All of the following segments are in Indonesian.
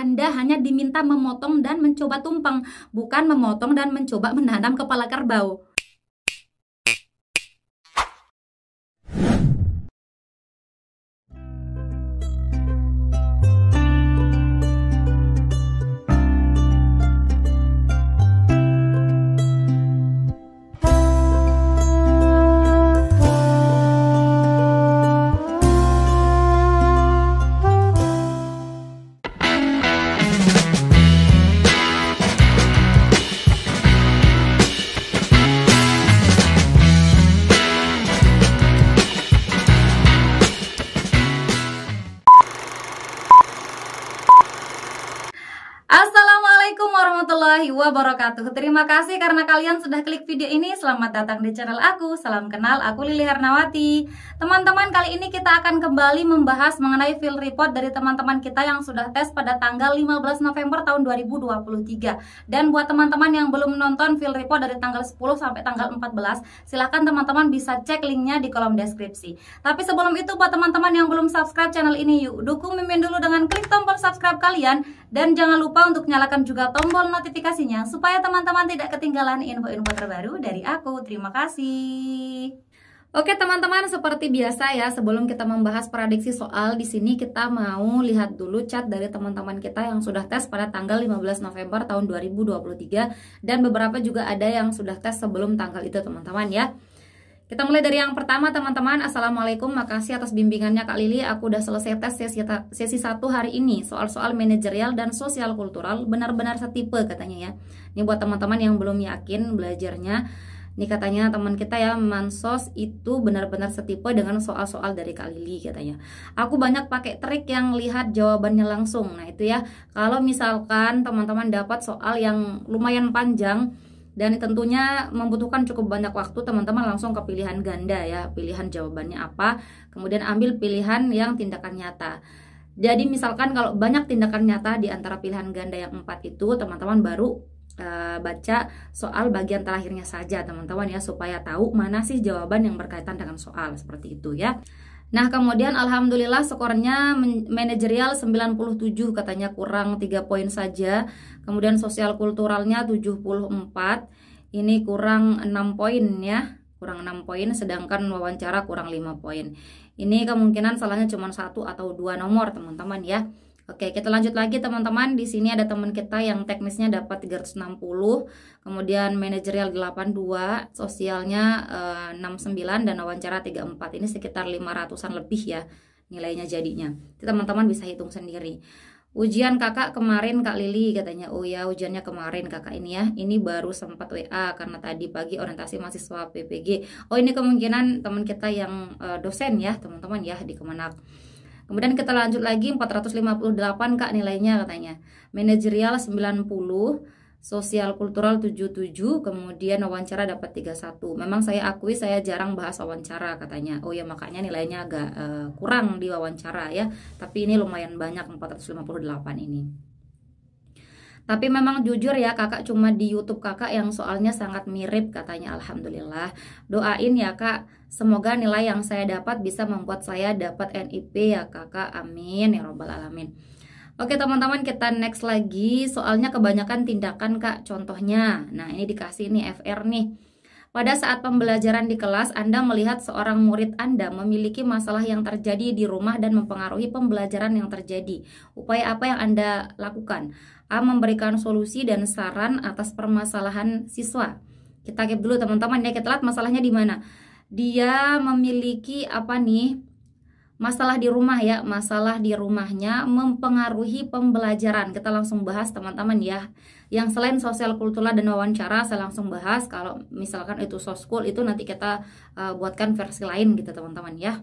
Anda hanya diminta memotong dan mencoba tumpeng, bukan memotong dan mencoba menanam kepala kerbau. Assalamualaikum warahmatullahi wabarakatuh. Terima kasih karena kalian sudah klik video ini. Selamat datang di channel aku. Salam kenal, aku Lili Hernawati. Teman-teman, kali ini kita akan kembali membahas mengenai field report dari teman-teman kita yang sudah tes pada tanggal 15 November tahun 2023. Dan buat teman-teman yang belum menonton field report dari tanggal 10 sampai tanggal 14, silahkan teman-teman bisa cek linknya di kolom deskripsi. Tapi sebelum itu, buat teman-teman yang belum subscribe channel ini, yuk dukung Mimin dulu dengan klik tombol subscribe kalian. Dan jangan lupa untuk nyalakan juga tombol notifikasinya supaya teman-teman tidak ketinggalan info-info terbaru dari aku. Terima kasih. Oke teman-teman, seperti biasa ya, sebelum kita membahas prediksi soal, di sini kita mau lihat dulu chat dari teman-teman kita yang sudah tes pada tanggal 15 November tahun 2023 dan beberapa juga ada yang sudah tes sebelum tanggal itu teman-teman ya. Kita mulai dari yang pertama teman-teman. Assalamualaikum, makasih atas bimbingannya Kak Lili. Aku udah selesai tes sesi 1 hari ini. Soal-soal manajerial dan sosial kultural benar-benar setipe katanya ya. Ini buat teman-teman yang belum yakin belajarnya. Ini katanya teman kita ya, Mansos itu benar-benar setipe dengan soal-soal dari Kak Lili katanya. Aku banyak pakai trik yang lihat jawabannya langsung. Nah itu ya, kalau misalkan teman-teman dapat soal yang lumayan panjang dan tentunya membutuhkan cukup banyak waktu, teman-teman langsung ke pilihan ganda ya, pilihan jawabannya apa, kemudian ambil pilihan yang tindakan nyata. Jadi misalkan kalau banyak tindakan nyata di antara pilihan ganda yang 4 itu, teman-teman baru baca soal bagian terakhirnya saja teman-teman ya, supaya tahu mana sih jawaban yang berkaitan dengan soal, seperti itu ya. Nah kemudian alhamdulillah skornya manajerial 97 katanya, kurang 3 poin saja. Kemudian sosial kulturalnya 74, ini kurang 6 poin ya, kurang 6 poin, sedangkan wawancara kurang 5 poin. Ini kemungkinan salahnya cuma 1 atau 2 nomor teman-teman ya. Oke, kita lanjut lagi teman-teman. Di sini ada teman kita yang teknisnya dapat 360, kemudian manajerial 82, sosialnya 69 dan wawancara 34. Ini sekitar 500-an lebih ya nilainya jadinya. Teman-teman bisa hitung sendiri. Ujian kakak kemarin Kak Lili katanya. Oh ya, ujiannya kemarin kakak ini ya. Ini baru sempat WA karena tadi pagi orientasi mahasiswa PPG. Oh ini kemungkinan teman kita yang dosen ya teman-teman ya di Kemenak. Kemudian kita lanjut lagi, 458 Kak nilainya katanya. Manajerial 90, sosial kultural 77, kemudian wawancara dapat 31. Memang saya akui saya jarang bahas wawancara katanya. Oh ya, makanya nilainya agak kurang di wawancara ya. Tapi ini lumayan banyak, 458 ini. Tapi memang jujur ya kakak, cuma di YouTube kakak yang soalnya sangat mirip katanya. Alhamdulillah, doain ya kak, semoga nilai yang saya dapat bisa membuat saya dapat NIP ya kakak, amin ya robbal alamin. Oke teman-teman, kita next lagi. Soalnya kebanyakan tindakan kak, contohnya nah ini dikasih nih FR nih. Pada saat pembelajaran di kelas, Anda melihat seorang murid Anda memiliki masalah yang terjadi di rumah dan mempengaruhi pembelajaran yang terjadi. Upaya apa yang Anda lakukan? A. Memberikan solusi dan saran atas permasalahan siswa. Kita keep dulu teman-teman ya, kita lihat masalahnya di mana. Dia memiliki apa nih? Masalah di rumah ya, masalah di rumahnya mempengaruhi pembelajaran. Kita langsung bahas teman-teman ya. Yang selain sosial kultural dan wawancara saya langsung bahas. Kalau misalkan itu soskul itu nanti kita buatkan versi lain gitu teman-teman ya.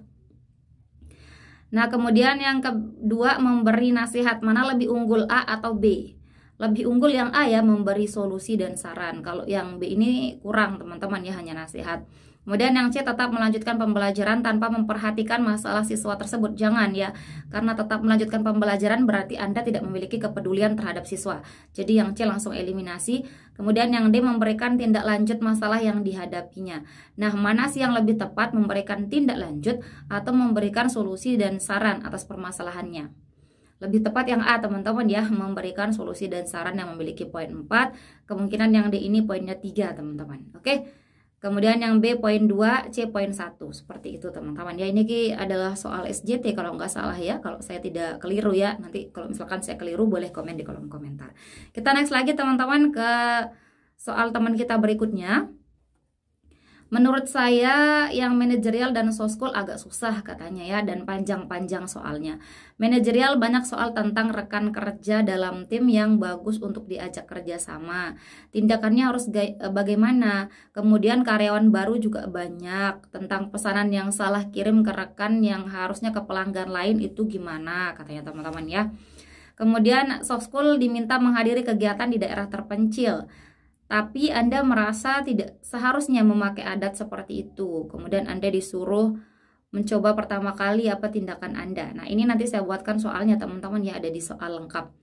Nah kemudian yang kedua, memberi nasihat. Mana lebih unggul, A atau B? Lebih unggul yang A ya, memberi solusi dan saran. Kalau yang B ini kurang teman-teman ya, hanya nasihat. Kemudian yang C, tetap melanjutkan pembelajaran tanpa memperhatikan masalah siswa tersebut. Jangan ya, karena tetap melanjutkan pembelajaran berarti Anda tidak memiliki kepedulian terhadap siswa. Jadi yang C langsung eliminasi. Kemudian yang D, memberikan tindak lanjut masalah yang dihadapinya. Nah, mana sih yang lebih tepat, memberikan tindak lanjut atau memberikan solusi dan saran atas permasalahannya? Lebih tepat yang A teman-teman ya, memberikan solusi dan saran yang memiliki poin 4. Kemungkinan yang D ini poinnya 3 teman-teman. Oke. Kemudian yang B poin 2, C poin 1. Seperti itu teman-teman. Ya ini adalah soal SJT kalau nggak salah ya. Kalau saya tidak keliru ya. Nanti kalau misalkan saya keliru boleh komen di kolom komentar. Kita next lagi teman-teman ke soal teman kita berikutnya. Menurut saya yang manajerial dan soskul agak susah katanya ya, dan panjang-panjang soalnya. Manajerial banyak soal tentang rekan kerja dalam tim yang bagus untuk diajak kerja sama. Tindakannya harus bagaimana? Kemudian karyawan baru juga banyak. Tentang pesanan yang salah kirim ke rekan yang harusnya ke pelanggan lain itu gimana katanya teman-teman ya. Kemudian soskul diminta menghadiri kegiatan di daerah terpencil. Tapi Anda merasa tidak seharusnya memakai adat seperti itu. Kemudian Anda disuruh mencoba pertama kali apa tindakan Anda. Nah ini nanti saya buatkan soalnya teman-teman ya, ada di soal lengkap.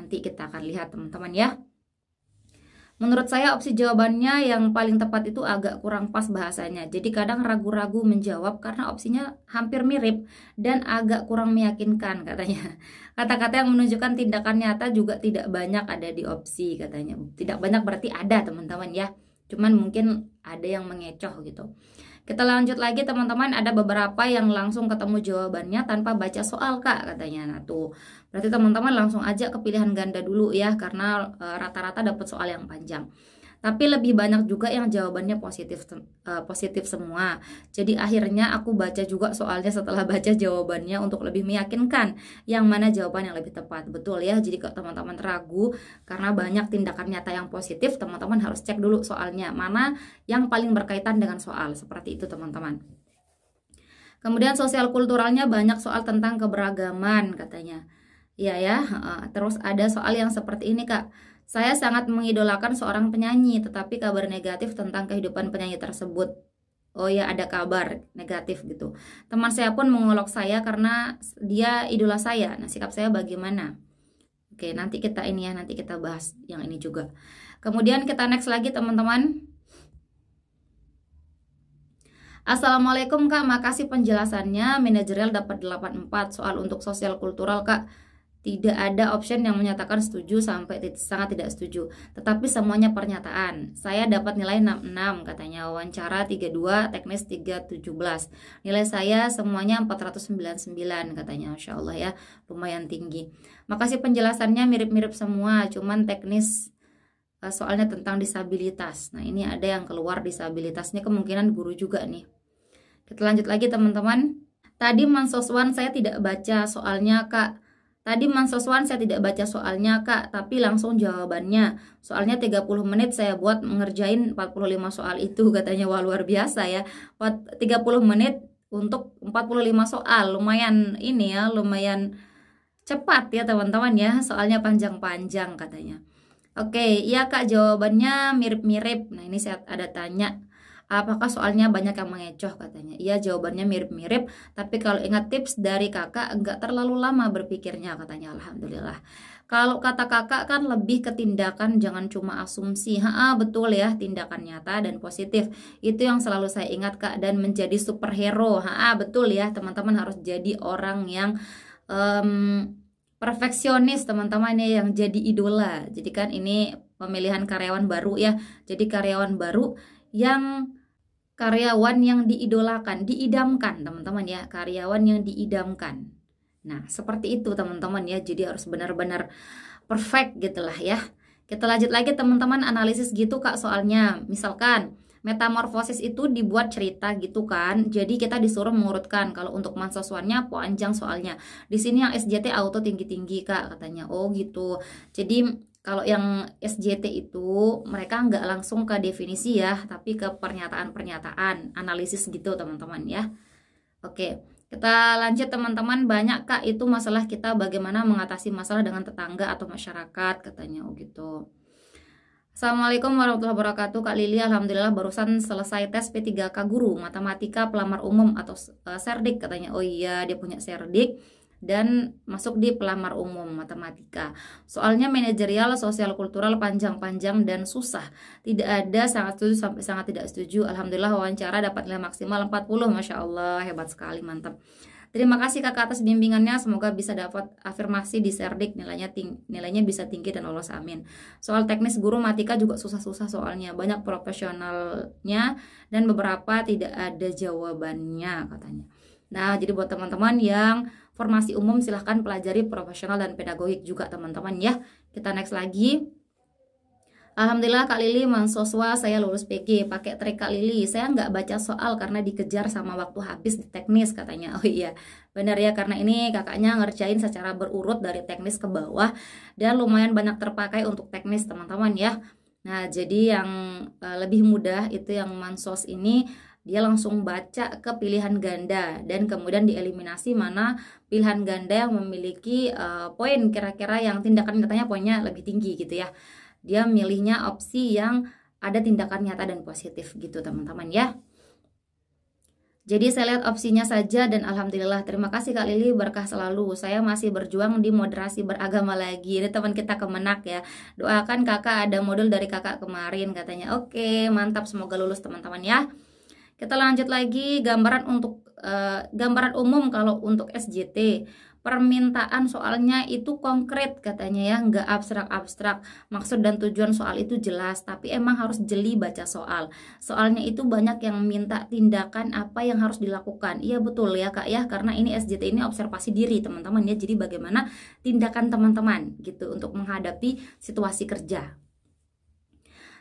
Nanti kita akan lihat teman-teman ya. Menurut saya opsi jawabannya yang paling tepat itu agak kurang pas bahasanya. Jadi kadang ragu-ragu menjawab karena opsinya hampir mirip dan agak kurang meyakinkan katanya. Kata-kata yang menunjukkan tindakan nyata juga tidak banyak ada di opsi katanya. Tidak banyak berarti ada teman-teman ya. Cuman mungkin ada yang mengecoh gitu. Kita lanjut lagi teman-teman, ada beberapa yang langsung ketemu jawabannya tanpa baca soal Kak katanya. Nah tuh, berarti teman-teman langsung aja ke pilihan ganda dulu ya, karena rata-rata dapat soal yang panjang. Tapi lebih banyak juga yang jawabannya positif semua. Jadi akhirnya aku baca juga soalnya setelah baca jawabannya untuk lebih meyakinkan yang mana jawaban yang lebih tepat. Betul ya, jadi kalau teman-teman ragu karena banyak tindakan nyata yang positif, teman-teman harus cek dulu soalnya mana yang paling berkaitan dengan soal. Seperti itu teman-teman. Kemudian sosial kulturalnya banyak soal tentang keberagaman katanya. Iya ya, terus ada soal yang seperti ini Kak. Saya sangat mengidolakan seorang penyanyi, tetapi kabar negatif tentang kehidupan penyanyi tersebut. Oh ya, ada kabar negatif gitu. Teman saya pun mengolok saya karena dia idola saya. Nah, sikap saya bagaimana? Oke, nanti kita ini ya, nanti kita bahas yang ini juga. Kemudian kita next lagi teman-teman. Assalamualaikum Kak, makasih penjelasannya. Manajerial dapat 84. Soal untuk sosial kultural Kak, tidak ada option yang menyatakan setuju sampai sangat tidak setuju. Tetapi semuanya pernyataan. Saya dapat nilai 66 katanya. Wawancara 32, teknis 317. Nilai saya semuanya 499 katanya. Masya Allah ya, lumayan tinggi. Makasih penjelasannya mirip-mirip semua. Cuman teknis soalnya tentang disabilitas. Nah ini ada yang keluar disabilitasnya, kemungkinan guru juga nih. Kita lanjut lagi teman-teman. Tadi Mansoswan saya tidak baca soalnya Kak. Tadi Mansoswan saya tidak baca soalnya Kak, tapi langsung jawabannya. Soalnya 30 menit saya buat mengerjain 45 soal itu katanya. Wah luar biasa ya. 30 menit untuk 45 soal. Lumayan ini ya, lumayan cepat ya teman-teman ya. Soalnya panjang-panjang katanya. Oke, iya Kak jawabannya mirip-mirip. Nah ini saya ada tanya. Apakah soalnya banyak yang mengecoh katanya. Iya jawabannya mirip-mirip. Tapi kalau ingat tips dari kakak enggak terlalu lama berpikirnya katanya. Alhamdulillah. Kalau kata kakak kan lebih ke tindakan, jangan cuma asumsi. Betul ya, tindakan nyata dan positif. Itu yang selalu saya ingat Kak. Dan menjadi superhero. Betul ya, teman-teman harus jadi orang yang perfeksionis teman-teman ya, yang jadi idola. Jadi kan ini pemilihan karyawan baru ya. Jadi karyawan baru yang diidolakan, diidamkan teman-teman ya, karyawan yang diidamkan. Nah seperti itu teman-teman ya, jadi harus benar-benar perfect gitulah ya. Kita lanjut lagi teman-teman, analisis gitu Kak soalnya. Misalkan metamorfosis itu dibuat cerita gitu kan, jadi kita disuruh mengurutkan. Kalau untuk Mansoswannya panjang soalnya. Di sini yang SJT auto tinggi-tinggi Kak katanya. Oh gitu. Jadi kalau yang SJT itu mereka nggak langsung ke definisi ya, tapi ke pernyataan-pernyataan, analisis gitu teman-teman ya. Oke, kita lanjut teman-teman. Banyak Kak itu masalah kita bagaimana mengatasi masalah dengan tetangga atau masyarakat katanya. Oh gitu. Assalamualaikum warahmatullahi wabarakatuh Kak Lili, alhamdulillah barusan selesai tes P3K guru matematika pelamar umum atau serdik katanya. Oh iya dia punya serdik dan masuk di pelamar umum matematika. Soalnya manajerial, sosial kultural panjang-panjang dan susah. Tidak ada sangat setuju sampai sangat tidak setuju. Alhamdulillah wawancara dapat nilai maksimal 40. Masya Allah hebat sekali, mantap. Terima kasih kakak atas bimbingannya, semoga bisa dapat afirmasi di Serdik, nilainya bisa tinggi dan lolos, amin. Soal teknis guru matika juga susah-susah soalnya, banyak profesionalnya dan beberapa tidak ada jawabannya katanya. Nah, jadi buat teman-teman yang formasi umum silahkan pelajari profesional dan pedagogik juga teman-teman ya. Kita next lagi. Alhamdulillah Kak Lili mahasiswa saya lulus PG pakai trik Kak Lili. Saya nggak baca soal karena dikejar sama waktu habis di teknis katanya. Oh iya benar ya, karena ini kakaknya ngerjain secara berurut dari teknis ke bawah dan lumayan banyak terpakai untuk teknis teman-teman ya. Nah jadi yang lebih mudah itu yang mansos ini, dia langsung baca ke pilihan ganda dan kemudian dieliminasi mana pilihan ganda yang memiliki poin kira-kira yang tindakan nyatanya poinnya lebih tinggi gitu ya. Dia milihnya opsi yang ada tindakan nyata dan positif gitu teman-teman ya. Jadi saya lihat opsinya saja dan alhamdulillah. Terima kasih Kak Lili, berkah selalu. Saya masih berjuang di moderasi beragama lagi. Ini teman kita Kemenak ya. Doakan kakak, ada modul dari kakak kemarin katanya. Oke, mantap, semoga lulus teman-teman ya. Kita lanjut lagi, gambaran gambaran umum kalau untuk SJT. Permintaan soalnya itu konkret katanya ya, nggak abstrak-abstrak. Maksud dan tujuan soal itu jelas, tapi emang harus jeli baca soal. Soalnya itu banyak yang minta tindakan apa yang harus dilakukan. Iya betul ya Kak ya, karena ini SJT ini observasi diri teman-teman ya. Jadi bagaimana tindakan teman-teman gitu untuk menghadapi situasi kerja.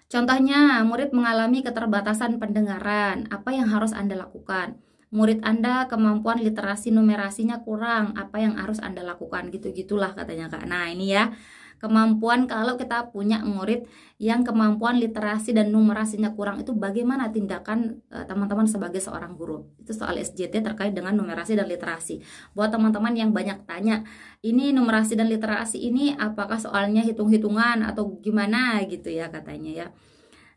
Contohnya, murid mengalami keterbatasan pendengaran, apa yang harus Anda lakukan? Murid Anda kemampuan literasi numerasinya kurang, apa yang harus Anda lakukan? Gitu-gitulah katanya Kak. Nah ini ya, kemampuan kalau kita punya murid yang kemampuan literasi dan numerasinya kurang, itu bagaimana tindakan teman-teman sebagai seorang guru? Itu soal SJT terkait dengan numerasi dan literasi. Buat teman-teman yang banyak tanya, ini numerasi dan literasi ini apakah soalnya hitung-hitungan atau gimana gitu ya katanya ya.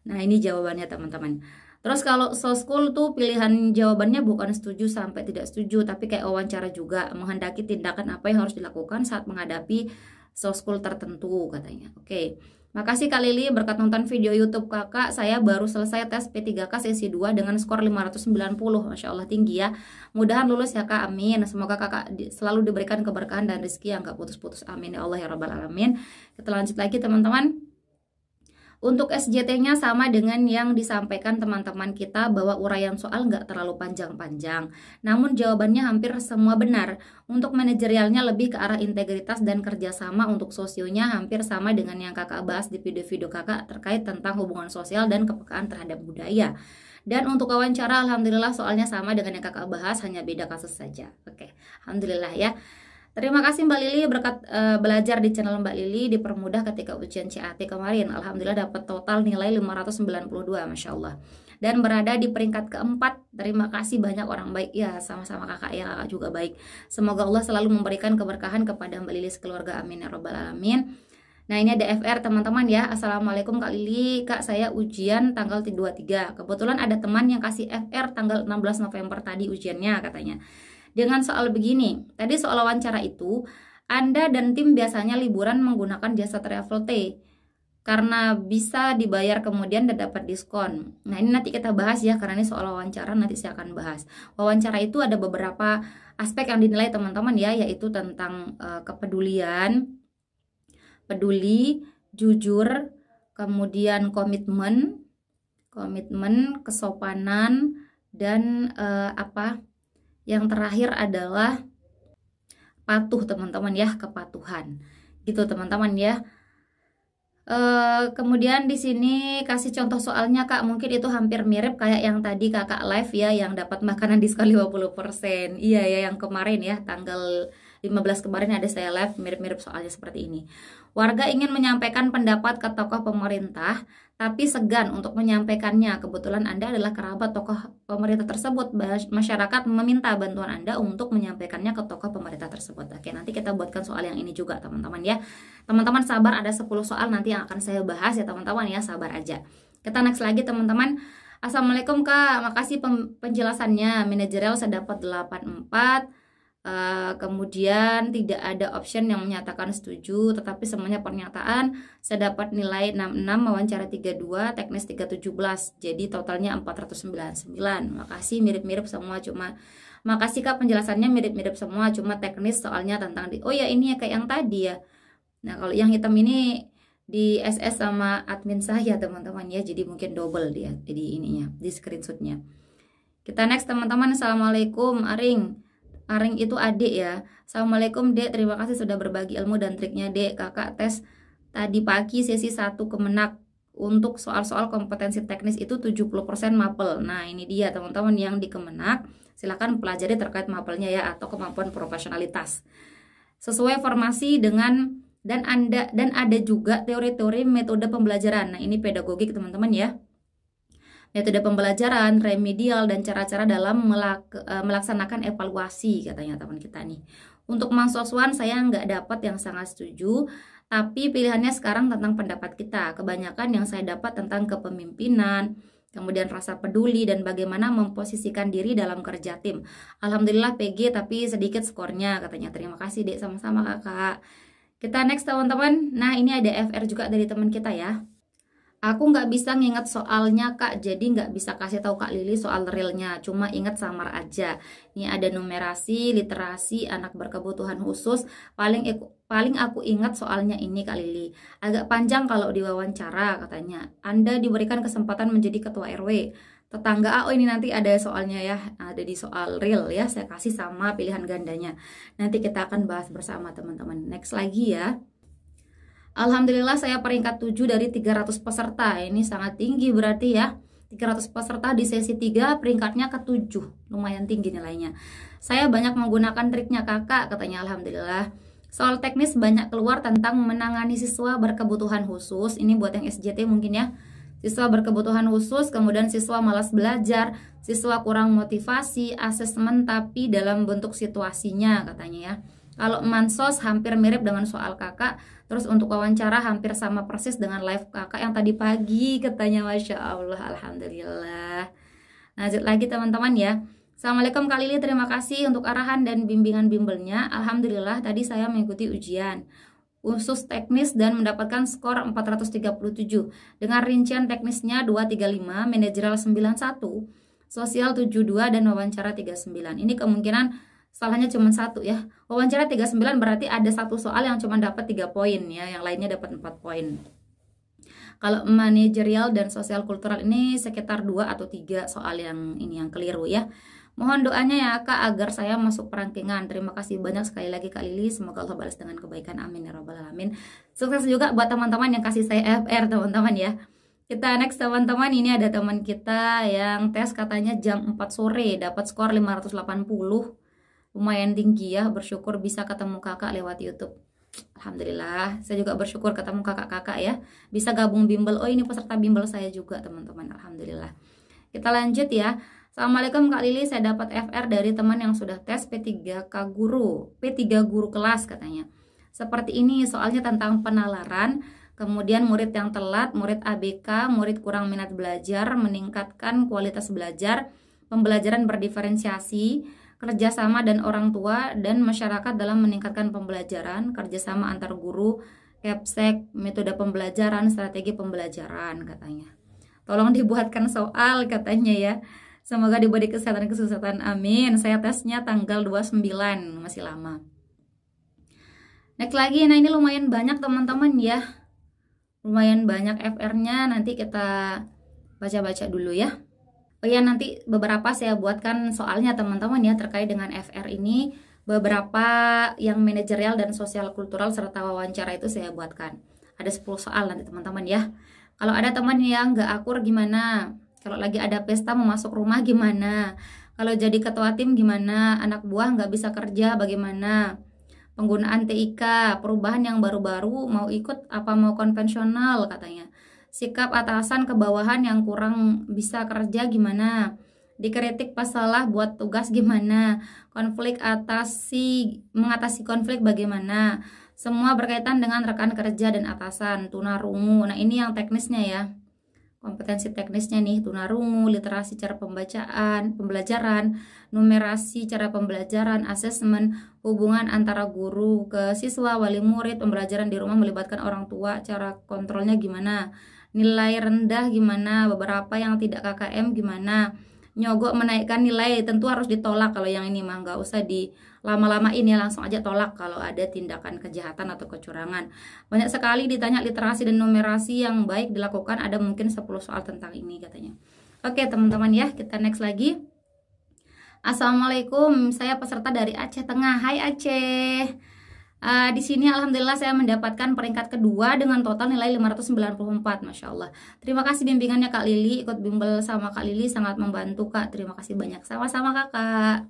Nah ini jawabannya teman-teman. Terus kalau soskul tuh pilihan jawabannya bukan setuju sampai tidak setuju, tapi kayak wawancara juga, menghendaki tindakan apa yang harus dilakukan saat menghadapi soskul tertentu katanya. Oke, makasih Kak Lili, berkat nonton video YouTube kakak, saya baru selesai tes P3K sesi 2 dengan skor 590, Masya Allah tinggi ya. Mudahan lulus ya Kak, amin. Semoga kakak selalu diberikan keberkahan dan rezeki yang gak putus-putus, amin ya Allah ya Rabbal Alamin. Kita lanjut lagi teman-teman. Untuk SJT-nya sama dengan yang disampaikan teman-teman kita bahwa uraian soal nggak terlalu panjang-panjang. Namun jawabannya hampir semua benar. Untuk manajerialnya lebih ke arah integritas dan kerjasama. Untuk sosionya hampir sama dengan yang kakak bahas di video-video kakak terkait tentang hubungan sosial dan kepekaan terhadap budaya. Dan untuk wawancara alhamdulillah soalnya sama dengan yang kakak bahas, hanya beda kasus saja. Oke, alhamdulillah ya. Terima kasih Mbak Lili, berkat belajar di channel Mbak Lili dipermudah ketika ujian CAT kemarin. Alhamdulillah dapat total nilai 592, Masya Allah. Dan berada di peringkat keempat. Terima kasih banyak orang baik. Ya sama-sama kakak ya, kakak juga baik. Semoga Allah selalu memberikan keberkahan kepada Mbak Lili sekeluarga, amin ya Rabbal Alamin. Nah ini ada FR teman-teman ya. Assalamualaikum Kak Lili, Kak saya ujian tanggal 23. Kebetulan ada teman yang kasih FR tanggal 16 November tadi ujiannya katanya. Dengan soal begini, tadi soal wawancara itu, Anda dan tim biasanya liburan menggunakan jasa travel T karena bisa dibayar kemudian dan dapat diskon. Nah ini nanti kita bahas ya, karena ini soal wawancara nanti saya akan bahas. Wawancara itu ada beberapa aspek yang dinilai teman-teman ya, yaitu tentang kepedulian, peduli, jujur, kemudian komitmen, kesopanan, dan yang terakhir adalah patuh teman-teman ya, kepatuhan gitu teman-teman ya. Kemudian di sini kasih contoh soalnya Kak, mungkin itu hampir mirip kayak yang tadi kakak live ya, yang dapat makanan diskon 50%. Iya ya, yang kemarin ya tanggal 15 kemarin ada saya live, mirip-mirip soalnya seperti ini. Warga ingin menyampaikan pendapat ke tokoh pemerintah, tapi segan untuk menyampaikannya. Kebetulan Anda adalah kerabat tokoh pemerintah tersebut. Masyarakat meminta bantuan Anda untuk menyampaikannya ke tokoh pemerintah tersebut. Oke, nanti kita buatkan soal yang ini juga teman-teman ya. Teman-teman sabar, ada 10 soal nanti yang akan saya bahas ya teman-teman ya, sabar aja. Kita next lagi teman-teman. Assalamualaikum Kak, makasih penjelasannya. Manajerial saya dapat 84. Kemudian tidak ada option yang menyatakan setuju, tetapi semuanya pernyataan. Saya dapat nilai 66, wawancara 32, teknis 317, jadi totalnya 499. Makasih, mirip-mirip semua, cuma Makasih Kak, penjelasannya mirip-mirip semua, cuma teknis soalnya tentang oh ya ini ya kayak yang tadi ya. Nah kalau yang hitam ini di SS sama admin saya teman-teman ya, jadi mungkin double dia jadi ininya di screenshotnya. Kita next teman-teman. Assalamualaikum Aring. Aring itu adik ya. Assalamualaikum Dek, terima kasih sudah berbagi ilmu dan triknya Dek. Kakak tes tadi pagi sesi 1 Kemenak. Untuk soal-soal kompetensi teknis itu 70% mapel. Nah ini dia teman-teman yang di Kemenak, silahkan pelajari terkait mapelnya ya, atau kemampuan profesionalitas sesuai formasi dengan dan ada juga teori-teori metode pembelajaran. Nah ini pedagogik teman-teman ya, metode pembelajaran, remedial, dan cara-cara dalam melaksanakan evaluasi katanya teman kita nih. Untuk mahasiswaan saya nggak dapat yang sangat setuju, tapi pilihannya sekarang tentang pendapat kita. Kebanyakan yang saya dapat tentang kepemimpinan, kemudian rasa peduli, dan bagaimana memposisikan diri dalam kerja tim. Alhamdulillah PG tapi sedikit skornya katanya. Terima kasih Dek, sama-sama kakak. Kita next teman-teman. Nah ini ada FR juga dari teman kita ya. Aku nggak bisa nginget soalnya Kak, jadi nggak bisa kasih tahu Kak Lili soal realnya, cuma inget samar aja. Ini ada numerasi, literasi, anak berkebutuhan khusus. Paling aku ingat soalnya ini Kak Lili. Agak panjang kalau diwawancara katanya. Anda diberikan kesempatan menjadi ketua RW. Tetangga, oh ini nanti ada soalnya ya, ada di soal real ya, saya kasih sama pilihan gandanya. Nanti kita akan bahas bersama teman-teman. Next lagi ya. Alhamdulillah saya peringkat 7 dari 300 peserta. Ini sangat tinggi berarti ya. 300 peserta di sesi 3, peringkatnya ke-7. Lumayan tinggi nilainya. Saya banyak menggunakan triknya kakak katanya. Alhamdulillah. Soal teknis banyak keluar tentang menangani siswa berkebutuhan khusus. Ini buat yang SJT mungkin ya. Siswa berkebutuhan khusus, kemudian siswa malas belajar, siswa kurang motivasi, asesmen tapi dalam bentuk situasinya katanya ya. Kalau mansos hampir mirip dengan soal kakak. Terus untuk wawancara hampir sama persis dengan live kakak yang tadi pagi katanya. Masya Allah, alhamdulillah. Lanjut lagi teman-teman ya. Assalamualaikum Kak Lili, terima kasih untuk arahan dan bimbingan bimbelnya. Alhamdulillah tadi saya mengikuti ujian khusus teknis dan mendapatkan skor 437 dengan rincian teknisnya 235, manajerial 91, sosial 72, dan wawancara 39. Ini kemungkinan salahnya cuma 1 ya. Wawancara 39 berarti ada 1 soal yang cuma dapat 3 poin ya, yang lainnya dapat 4 poin. Kalau manajerial dan sosial kultural ini sekitar 2 atau 3 soal yang ini yang keliru ya. Mohon doanya ya Kak agar saya masuk perankingan. Terima kasih banyak sekali lagi Kak Lili. Semoga Allah balas dengan kebaikan. Amin ya rabbal alamin. Sukses juga buat teman-teman yang kasih saya FR teman-teman ya. Kita next teman-teman. Ini ada teman kita yang tes katanya jam 4 sore dapat skor 580. Lumayan tinggi ya. Bersyukur bisa ketemu kakak lewat YouTube. Alhamdulillah. Saya juga bersyukur ketemu kakak-kakak ya. Bisa gabung bimbel. Oh ini peserta bimbel saya juga teman-teman. Alhamdulillah. Kita lanjut ya. Assalamualaikum Kak Lili, saya dapat FR dari teman yang sudah tes P3 guru kelas katanya. Seperti ini soalnya tentang penalaran, kemudian murid yang telat, murid ABK, murid kurang minat belajar, meningkatkan kualitas belajar, pembelajaran berdiferensiasi, kerjasama dan orang tua dan masyarakat dalam meningkatkan pembelajaran, kerjasama antar guru, capsek, metode pembelajaran, strategi pembelajaran katanya. Tolong dibuatkan soal katanya ya. Semoga diberi kesehatan, amin. Saya tesnya tanggal 29, masih lama. Next lagi, nah ini lumayan banyak teman-teman ya. Lumayan banyak FR-nya, nanti kita baca-baca dulu ya. Oh ya, nanti beberapa saya buatkan soalnya teman-teman ya terkait dengan FR ini. Beberapa yang manajerial dan sosial kultural serta wawancara itu saya buatkan. Ada 10 soal nanti teman-teman ya. Kalau ada teman yang nggak akur gimana? Kalau lagi ada pesta mau masuk rumah gimana? Kalau jadi ketua tim gimana? Anak buah nggak bisa kerja bagaimana? Penggunaan TIK, perubahan yang baru-baru mau ikut apa mau konvensional katanya. Sikap atasan ke bawahan yang kurang bisa kerja gimana? Dikritik pas salah buat tugas gimana? Mengatasi konflik bagaimana? Semua berkaitan dengan rekan kerja dan atasan, tunarungu. Nah ini yang teknisnya ya. Kompetensi teknisnya nih, tunarungu, literasi cara pembelajaran, numerasi cara pembelajaran, asesmen, hubungan antara guru ke siswa, wali murid, pembelajaran di rumah melibatkan orang tua, cara kontrolnya gimana, nilai rendah gimana, beberapa yang tidak KKM gimana, nyogok menaikkan nilai, tentu harus ditolak. Kalau yang ini mah nggak usah di lama-lamain ya, langsung aja tolak kalau ada tindakan kejahatan atau kecurangan. Banyak sekali ditanya literasi dan numerasi yang baik dilakukan, ada mungkin 10 soal tentang ini katanya. Oke teman-teman ya, kita next lagi. Assalamualaikum, saya peserta dari Aceh Tengah. Hai Aceh. Di sini alhamdulillah saya mendapatkan peringkat kedua dengan total nilai 594, Masya Allah. Terima kasih bimbingannya Kak Lili, ikut bimbel sama Kak Lili sangat membantu Kak. Terima kasih banyak. Sama-sama Kakak.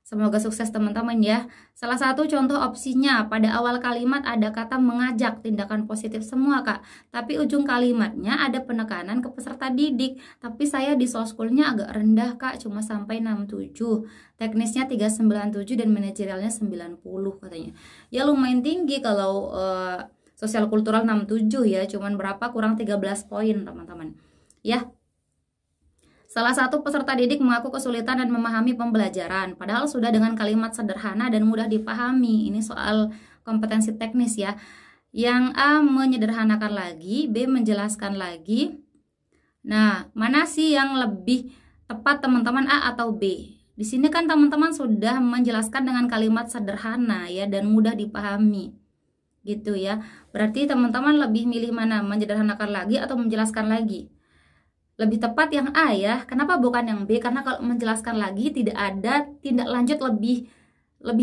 Semoga sukses teman-teman ya. Salah satu contoh opsinya, pada awal kalimat ada kata mengajak, tindakan positif semua Kak. Tapi ujung kalimatnya ada penekanan ke peserta didik. Tapi saya di soskulnya agak rendah Kak, cuma sampai 67. Teknisnya 397 dan manajerialnya 90 katanya. Ya lumayan tinggi kalau sosial kultural 67 ya, cuman berapa, kurang 13 poin teman-teman. Ya. Salah satu peserta didik mengaku kesulitan dan memahami pembelajaran, padahal sudah dengan kalimat sederhana dan mudah dipahami. Ini soal kompetensi teknis ya. Yang A menyederhanakan lagi, B menjelaskan lagi. Nah, mana sih yang lebih tepat teman-teman, A atau B? Di sini kan teman-teman sudah menjelaskan dengan kalimat sederhana ya dan mudah dipahami. Gitu ya. Berarti teman-teman lebih milih mana? Menyederhanakan lagi atau menjelaskan lagi? Lebih tepat yang A ya. Kenapa bukan yang B? Karena kalau menjelaskan lagi tidak ada tindak lanjut lebih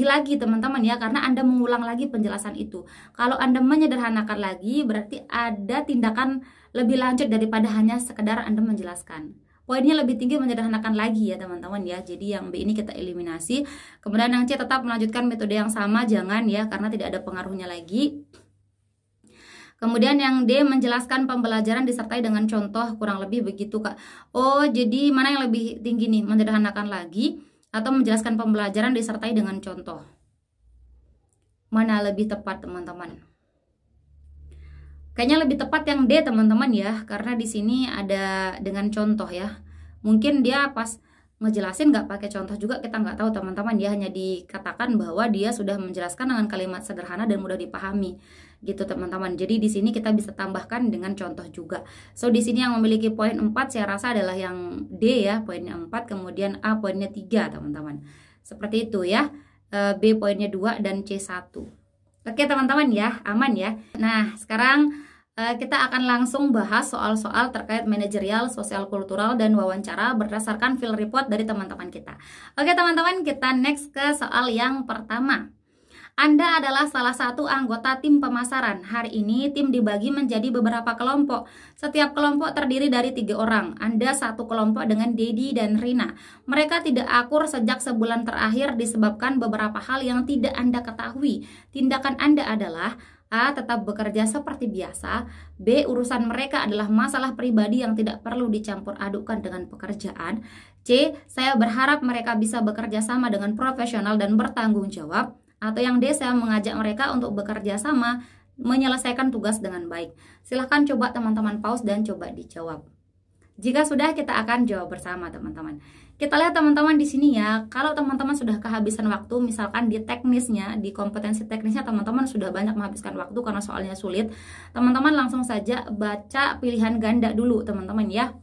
lagi teman-teman ya, karena Anda mengulang lagi penjelasan itu. Kalau Anda menyederhanakan lagi berarti ada tindakan lebih lanjut daripada hanya sekedar Anda menjelaskan. Poinnya lebih tinggi menyederhanakan lagi ya teman-teman ya. Jadi yang B ini kita eliminasi. Kemudian yang C tetap melanjutkan metode yang sama, jangan ya, karena tidak ada pengaruhnya lagi. Kemudian yang D menjelaskan pembelajaran disertai dengan contoh, kurang lebih begitu Kak. Oh, jadi mana yang lebih tinggi nih? Menyederhanakan lagi atau menjelaskan pembelajaran disertai dengan contoh? Mana lebih tepat teman-teman? Kayaknya lebih tepat yang D teman-teman ya, karena di sini ada dengan contoh ya. Mungkin dia pas ngejelasin nggak pakai contoh juga, kita nggak tahu teman-teman ya, hanya dikatakan bahwa dia sudah menjelaskan dengan kalimat sederhana dan mudah dipahami gitu teman-teman. Jadi di sini kita bisa tambahkan dengan contoh juga. So di sini yang memiliki poin 4 saya rasa adalah yang D ya, poinnya 4, kemudian A poinnya 3 teman-teman. Seperti itu ya. B poinnya 2 dan C 1. Oke teman-teman ya, aman ya. Nah, sekarang kita akan langsung bahas soal-soal terkait manajerial, sosial kultural, dan wawancara berdasarkan field report dari teman-teman kita. Oke teman-teman, kita next ke soal yang pertama. Anda adalah salah satu anggota tim pemasaran. Hari ini tim dibagi menjadi beberapa kelompok. Setiap kelompok terdiri dari 3 orang. Anda satu kelompok dengan Dedi dan Rina. Mereka tidak akur sejak sebulan terakhir disebabkan beberapa hal yang tidak Anda ketahui. Tindakan Anda adalah A. Tetap bekerja seperti biasa. B. Urusan mereka adalah masalah pribadi yang tidak perlu dicampur adukkan dengan pekerjaan. C. Saya berharap mereka bisa bekerja sama dengan profesional dan bertanggung jawab. Atau yang D, saya mengajak mereka untuk bekerja sama menyelesaikan tugas dengan baik. Silahkan coba teman-teman pause dan coba dijawab. Jika sudah, kita akan jawab bersama teman-teman. Kita lihat teman-teman di sini ya, kalau teman-teman sudah kehabisan waktu, misalkan di teknisnya, di kompetensi teknisnya teman-teman sudah banyak menghabiskan waktu karena soalnya sulit, teman-teman langsung saja baca pilihan ganda dulu teman-teman ya.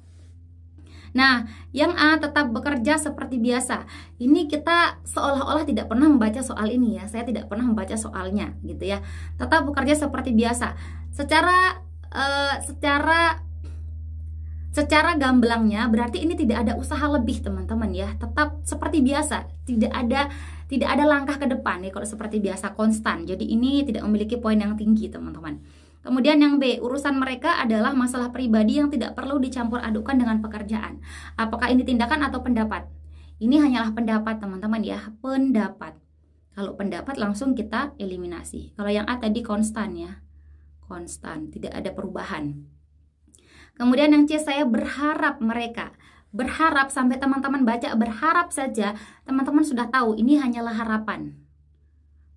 Nah, yang A tetap bekerja seperti biasa. Ini kita seolah-olah tidak pernah membaca soal ini ya. Saya tidak pernah membaca soalnya gitu ya. Tetap bekerja seperti biasa. Secara gamblangnya berarti ini tidak ada usaha lebih teman-teman ya. Tetap seperti biasa. Tidak ada langkah ke depan ya kalau seperti biasa, konstan. Jadi ini tidak memiliki poin yang tinggi teman-teman. Kemudian yang B, urusan mereka adalah masalah pribadi yang tidak perlu dicampur adukkan dengan pekerjaan. Apakah ini tindakan atau pendapat? Ini hanyalah pendapat teman-teman ya, pendapat. Kalau pendapat langsung kita eliminasi. Kalau yang A tadi konstan ya, konstan, tidak ada perubahan. Kemudian yang C, saya berharap mereka. Berharap, sampai teman-teman baca berharap saja, teman-teman sudah tahu ini hanyalah harapan,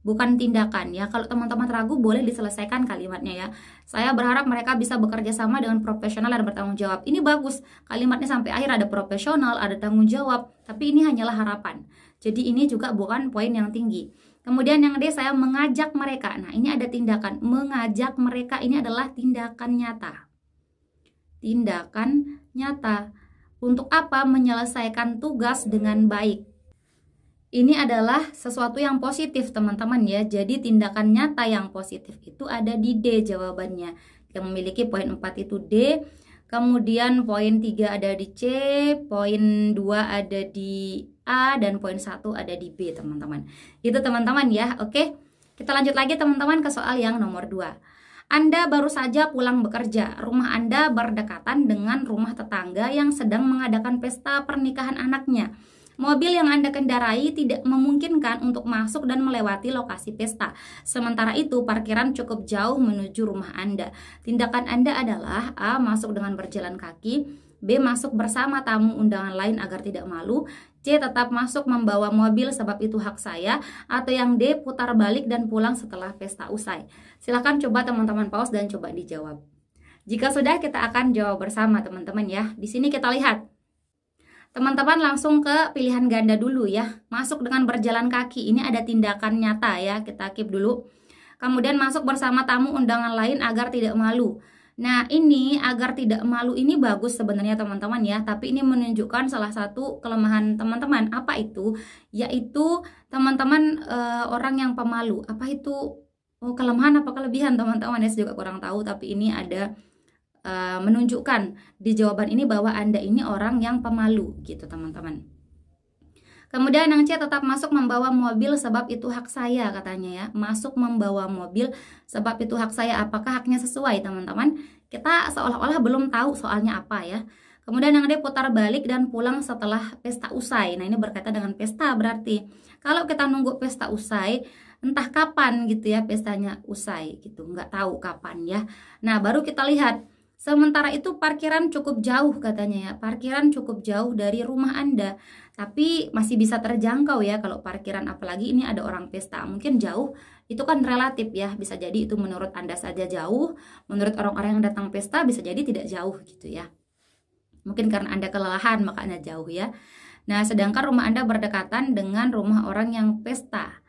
bukan tindakan ya. Kalau teman-teman ragu boleh diselesaikan kalimatnya ya. Saya berharap mereka bisa bekerja sama dengan profesional dan bertanggung jawab. Ini bagus, kalimatnya sampai akhir ada profesional, ada tanggung jawab, tapi ini hanyalah harapan. Jadi ini juga bukan poin yang tinggi. Kemudian yang D, saya mengajak mereka. Nah, ini ada tindakan. Mengajak mereka ini adalah tindakan nyata. Tindakan nyata. Untuk apa? Menyelesaikan tugas dengan baik. Ini adalah sesuatu yang positif teman-teman ya. Jadi tindakan nyata yang positif itu ada di D jawabannya. Yang memiliki poin 4 itu D. Kemudian poin 3 ada di C, poin 2 ada di A, dan poin 1 ada di B teman-teman. Itu teman-teman ya. Oke, kita lanjut lagi teman-teman ke soal yang nomor 2. Anda baru saja pulang bekerja. Rumah Anda berdekatan dengan rumah tetangga yang sedang mengadakan pesta pernikahan anaknya. Mobil yang Anda kendarai tidak memungkinkan untuk masuk dan melewati lokasi pesta. Sementara itu, parkiran cukup jauh menuju rumah Anda. Tindakan Anda adalah A. Masuk dengan berjalan kaki, B. Masuk bersama tamu undangan lain agar tidak malu, C. Tetap masuk membawa mobil sebab itu hak saya, atau yang D. Putar balik dan pulang setelah pesta usai. Silahkan coba teman-teman pause dan coba dijawab. Jika sudah, kita akan jawab bersama teman-teman ya. Di sini kita lihat. Teman-teman langsung ke pilihan ganda dulu ya. Masuk dengan berjalan kaki. Ini ada tindakan nyata ya. Kita keep dulu. Kemudian masuk bersama tamu undangan lain agar tidak malu. Nah, ini agar tidak malu ini bagus sebenarnya teman-teman ya. Tapi ini menunjukkan salah satu kelemahan teman-teman. Apa itu? Yaitu teman-teman orang yang pemalu. Apa itu? Kelemahan apa kelebihan teman-teman ya? Saya juga kurang tahu. Tapi ini ada menunjukkan di jawaban ini bahwa Anda ini orang yang pemalu gitu teman-teman. Kemudian yang C, tetap masuk membawa mobil sebab itu hak saya katanya ya. Masuk membawa mobil sebab itu hak saya. Apakah haknya sesuai teman-teman? Kita seolah-olah belum tahu soalnya apa ya. Kemudian yang D, putar balik dan pulang setelah pesta usai. Nah, ini berkaitan dengan pesta berarti. Kalau kita nunggu pesta usai, entah kapan gitu ya pestanya usai gitu. Nggak tahu kapan ya. Nah, baru kita lihat. Sementara itu parkiran cukup jauh katanya ya. Parkiran cukup jauh dari rumah Anda. Tapi masih bisa terjangkau ya kalau parkiran, apalagi ini ada orang pesta. Mungkin jauh itu kan relatif ya. Bisa jadi itu menurut Anda saja jauh. Menurut orang-orang yang datang pesta bisa jadi tidak jauh gitu ya. Mungkin karena Anda kelelahan makanya jauh ya. Nah, sedangkan rumah Anda berdekatan dengan rumah orang yang pesta.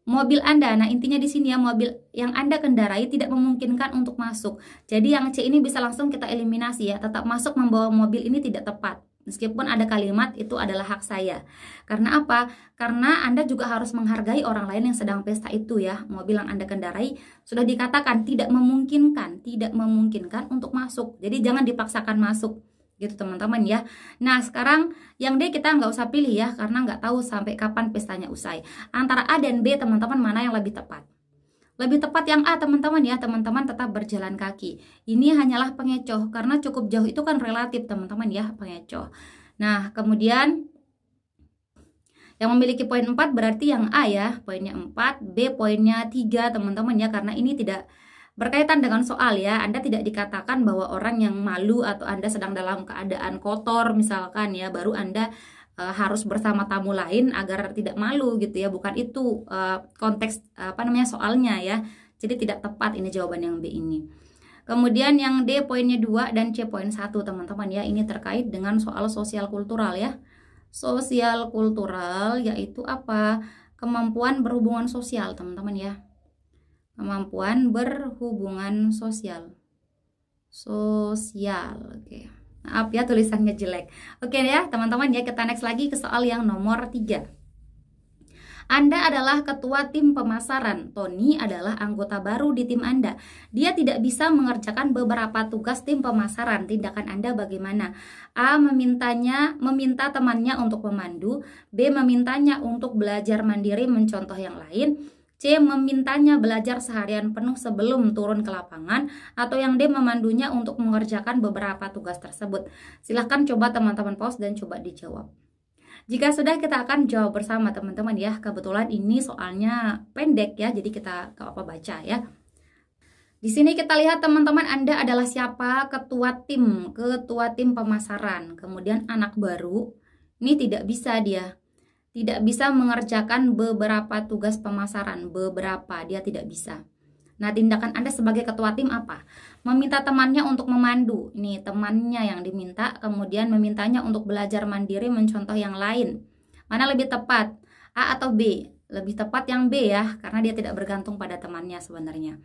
Mobil Anda, nah intinya di sini ya, mobil yang Anda kendarai tidak memungkinkan untuk masuk. Jadi yang C ini bisa langsung kita eliminasi ya. Tetap masuk membawa mobil ini tidak tepat. Meskipun ada kalimat itu adalah hak saya. Karena apa? Karena Anda juga harus menghargai orang lain yang sedang pesta itu ya. Mobil yang Anda kendarai sudah dikatakan tidak memungkinkan untuk masuk. Jadi jangan dipaksakan masuk. Gitu teman-teman ya. Nah, sekarang yang D kita nggak usah pilih ya, karena nggak tahu sampai kapan pestanya usai. Antara A dan B teman-teman mana yang lebih tepat? Lebih tepat yang A teman-teman ya. Teman-teman tetap berjalan kaki. Ini hanyalah pengecoh, karena cukup jauh itu kan relatif teman-teman ya, pengecoh. Nah, kemudian yang memiliki poin 4 berarti yang A ya, poinnya 4, B poinnya 3 teman-teman ya, karena ini tidak berkaitan dengan soal ya. Anda tidak dikatakan bahwa orang yang malu atau Anda sedang dalam keadaan kotor misalkan ya, baru Anda harus bersama tamu lain agar tidak malu gitu ya. Bukan itu konteks soalnya ya. Jadi tidak tepat ini jawaban yang B ini. Kemudian yang D poinnya 2 dan C poin 1 teman-teman ya. Ini terkait dengan soal sosial kultural ya. Sosial kultural yaitu apa? Kemampuan berhubungan sosial teman-teman ya. Kemampuan berhubungan sosial. Oke. Maaf ya tulisannya jelek. Oke ya teman-teman ya, kita next lagi ke soal yang nomor 3. Anda adalah ketua tim pemasaran. Tony adalah anggota baru di tim Anda. Dia tidak bisa mengerjakan beberapa tugas tim pemasaran. Tindakan Anda bagaimana? A. Meminta temannya untuk memandu. B. Memintanya untuk belajar mandiri mencontoh yang lain. C. Memintanya belajar seharian penuh sebelum turun ke lapangan. Atau yang D. Memandunya untuk mengerjakan beberapa tugas tersebut. Silahkan coba teman-teman pause dan coba dijawab. Jika sudah, kita akan jawab bersama teman-teman ya. Kebetulan ini soalnya pendek ya, jadi kita gak apa baca ya. Di sini kita lihat teman-teman, Anda adalah siapa? Ketua tim pemasaran. Kemudian anak baru, ini tidak bisa dia. Tidak bisa mengerjakan beberapa tugas pemasaran. Dia tidak bisa. Nah, tindakan Anda sebagai ketua tim apa? Meminta temannya untuk memandu. Ini temannya yang diminta. Kemudian memintanya untuk belajar mandiri mencontoh yang lain. Mana lebih tepat? A atau B? Lebih tepat yang B ya, karena dia tidak bergantung pada temannya sebenarnya.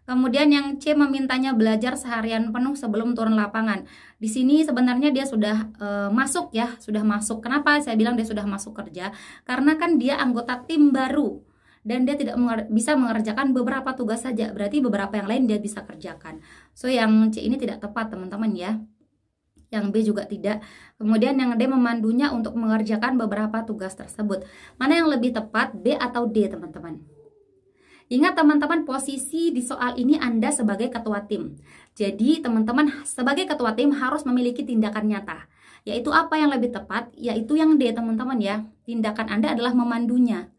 Kemudian yang C memintanya belajar seharian penuh sebelum turun lapangan. Di sini sebenarnya dia sudah masuk ya, sudah masuk. Kenapa saya bilang dia sudah masuk kerja? Karena kan dia anggota tim baru dan dia tidak bisa mengerjakan beberapa tugas saja. Berarti beberapa yang lain dia bisa kerjakan. So yang C ini tidak tepat teman-teman ya. Yang B juga tidak. Kemudian yang D memandunya untuk mengerjakan beberapa tugas tersebut. Mana yang lebih tepat, B atau D teman-teman? Ingat teman-teman, posisi di soal ini Anda sebagai ketua tim. Jadi teman-teman sebagai ketua tim harus memiliki tindakan nyata. Yaitu apa yang lebih tepat? Yaitu yang D teman-teman ya. Tindakan Anda adalah memandunya.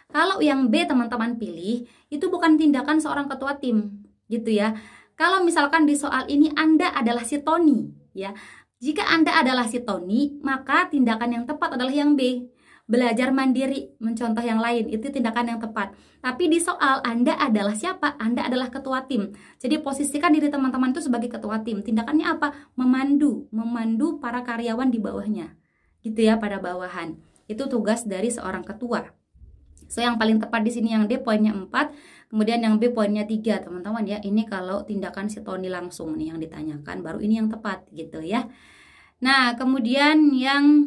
Kalau yang B teman-teman pilih, itu bukan tindakan seorang ketua tim. Gitu ya. Kalau misalkan di soal ini Anda adalah si Tony ya. Jika Anda adalah si Tony, maka tindakan yang tepat adalah yang B. Belajar mandiri, mencontoh yang lain, itu tindakan yang tepat. Tapi di soal Anda adalah siapa? Anda adalah ketua tim. Jadi posisikan diri teman-teman itu sebagai ketua tim. Tindakannya apa? Memandu para karyawan di bawahnya. Gitu ya, pada bawahan. Itu tugas dari seorang ketua. So yang paling tepat di sini yang D poinnya 4, kemudian yang B poinnya 3, teman-teman ya. Ini kalau tindakan si Tony langsung nih yang ditanyakan, baru ini yang tepat gitu ya. Nah, kemudian yang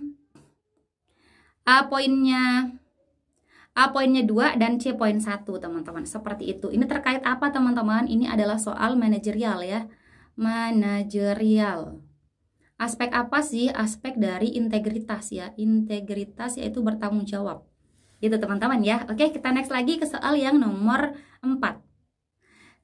A poinnya 2 dan C poin 1 teman-teman. Seperti itu. Ini terkait apa teman-teman? Ini adalah soal manajerial ya. Manajerial. Aspek apa sih? Aspek dari integritas ya. Integritas yaitu bertanggung jawab. Gitu teman-teman ya. Oke, kita next lagi ke soal yang nomor 4.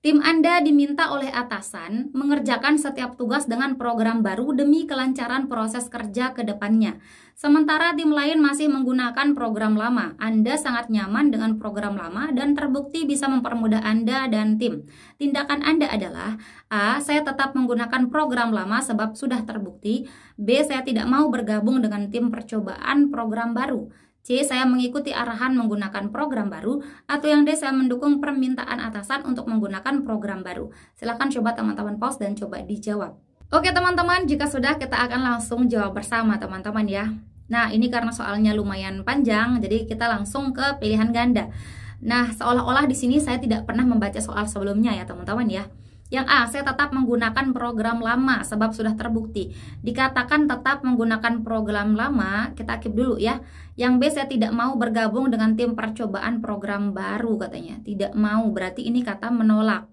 Tim Anda diminta oleh atasan mengerjakan setiap tugas dengan program baru demi kelancaran proses kerja ke depannya. Sementara tim lain masih menggunakan program lama. Anda sangat nyaman dengan program lama dan terbukti bisa mempermudah Anda dan tim. Tindakan Anda adalah A. Saya tetap menggunakan program lama sebab sudah terbukti. B. Saya tidak mau bergabung dengan tim percobaan program baru. C. Saya mengikuti arahan menggunakan program baru. Atau yang D. Saya mendukung permintaan atasan untuk menggunakan program baru. Silahkan coba teman-teman pause dan coba dijawab. Oke teman-teman, jika sudah kita akan langsung jawab bersama teman-teman ya. Nah ini karena soalnya lumayan panjang, jadi kita langsung ke pilihan ganda. Nah seolah-olah di sini saya tidak pernah membaca soal sebelumnya ya teman-teman ya. Yang A, saya tetap menggunakan program lama sebab sudah terbukti. Dikatakan tetap menggunakan program lama, kita keep dulu ya. Yang B, saya tidak mau bergabung dengan tim percobaan program baru katanya. Tidak mau, berarti ini kata menolak.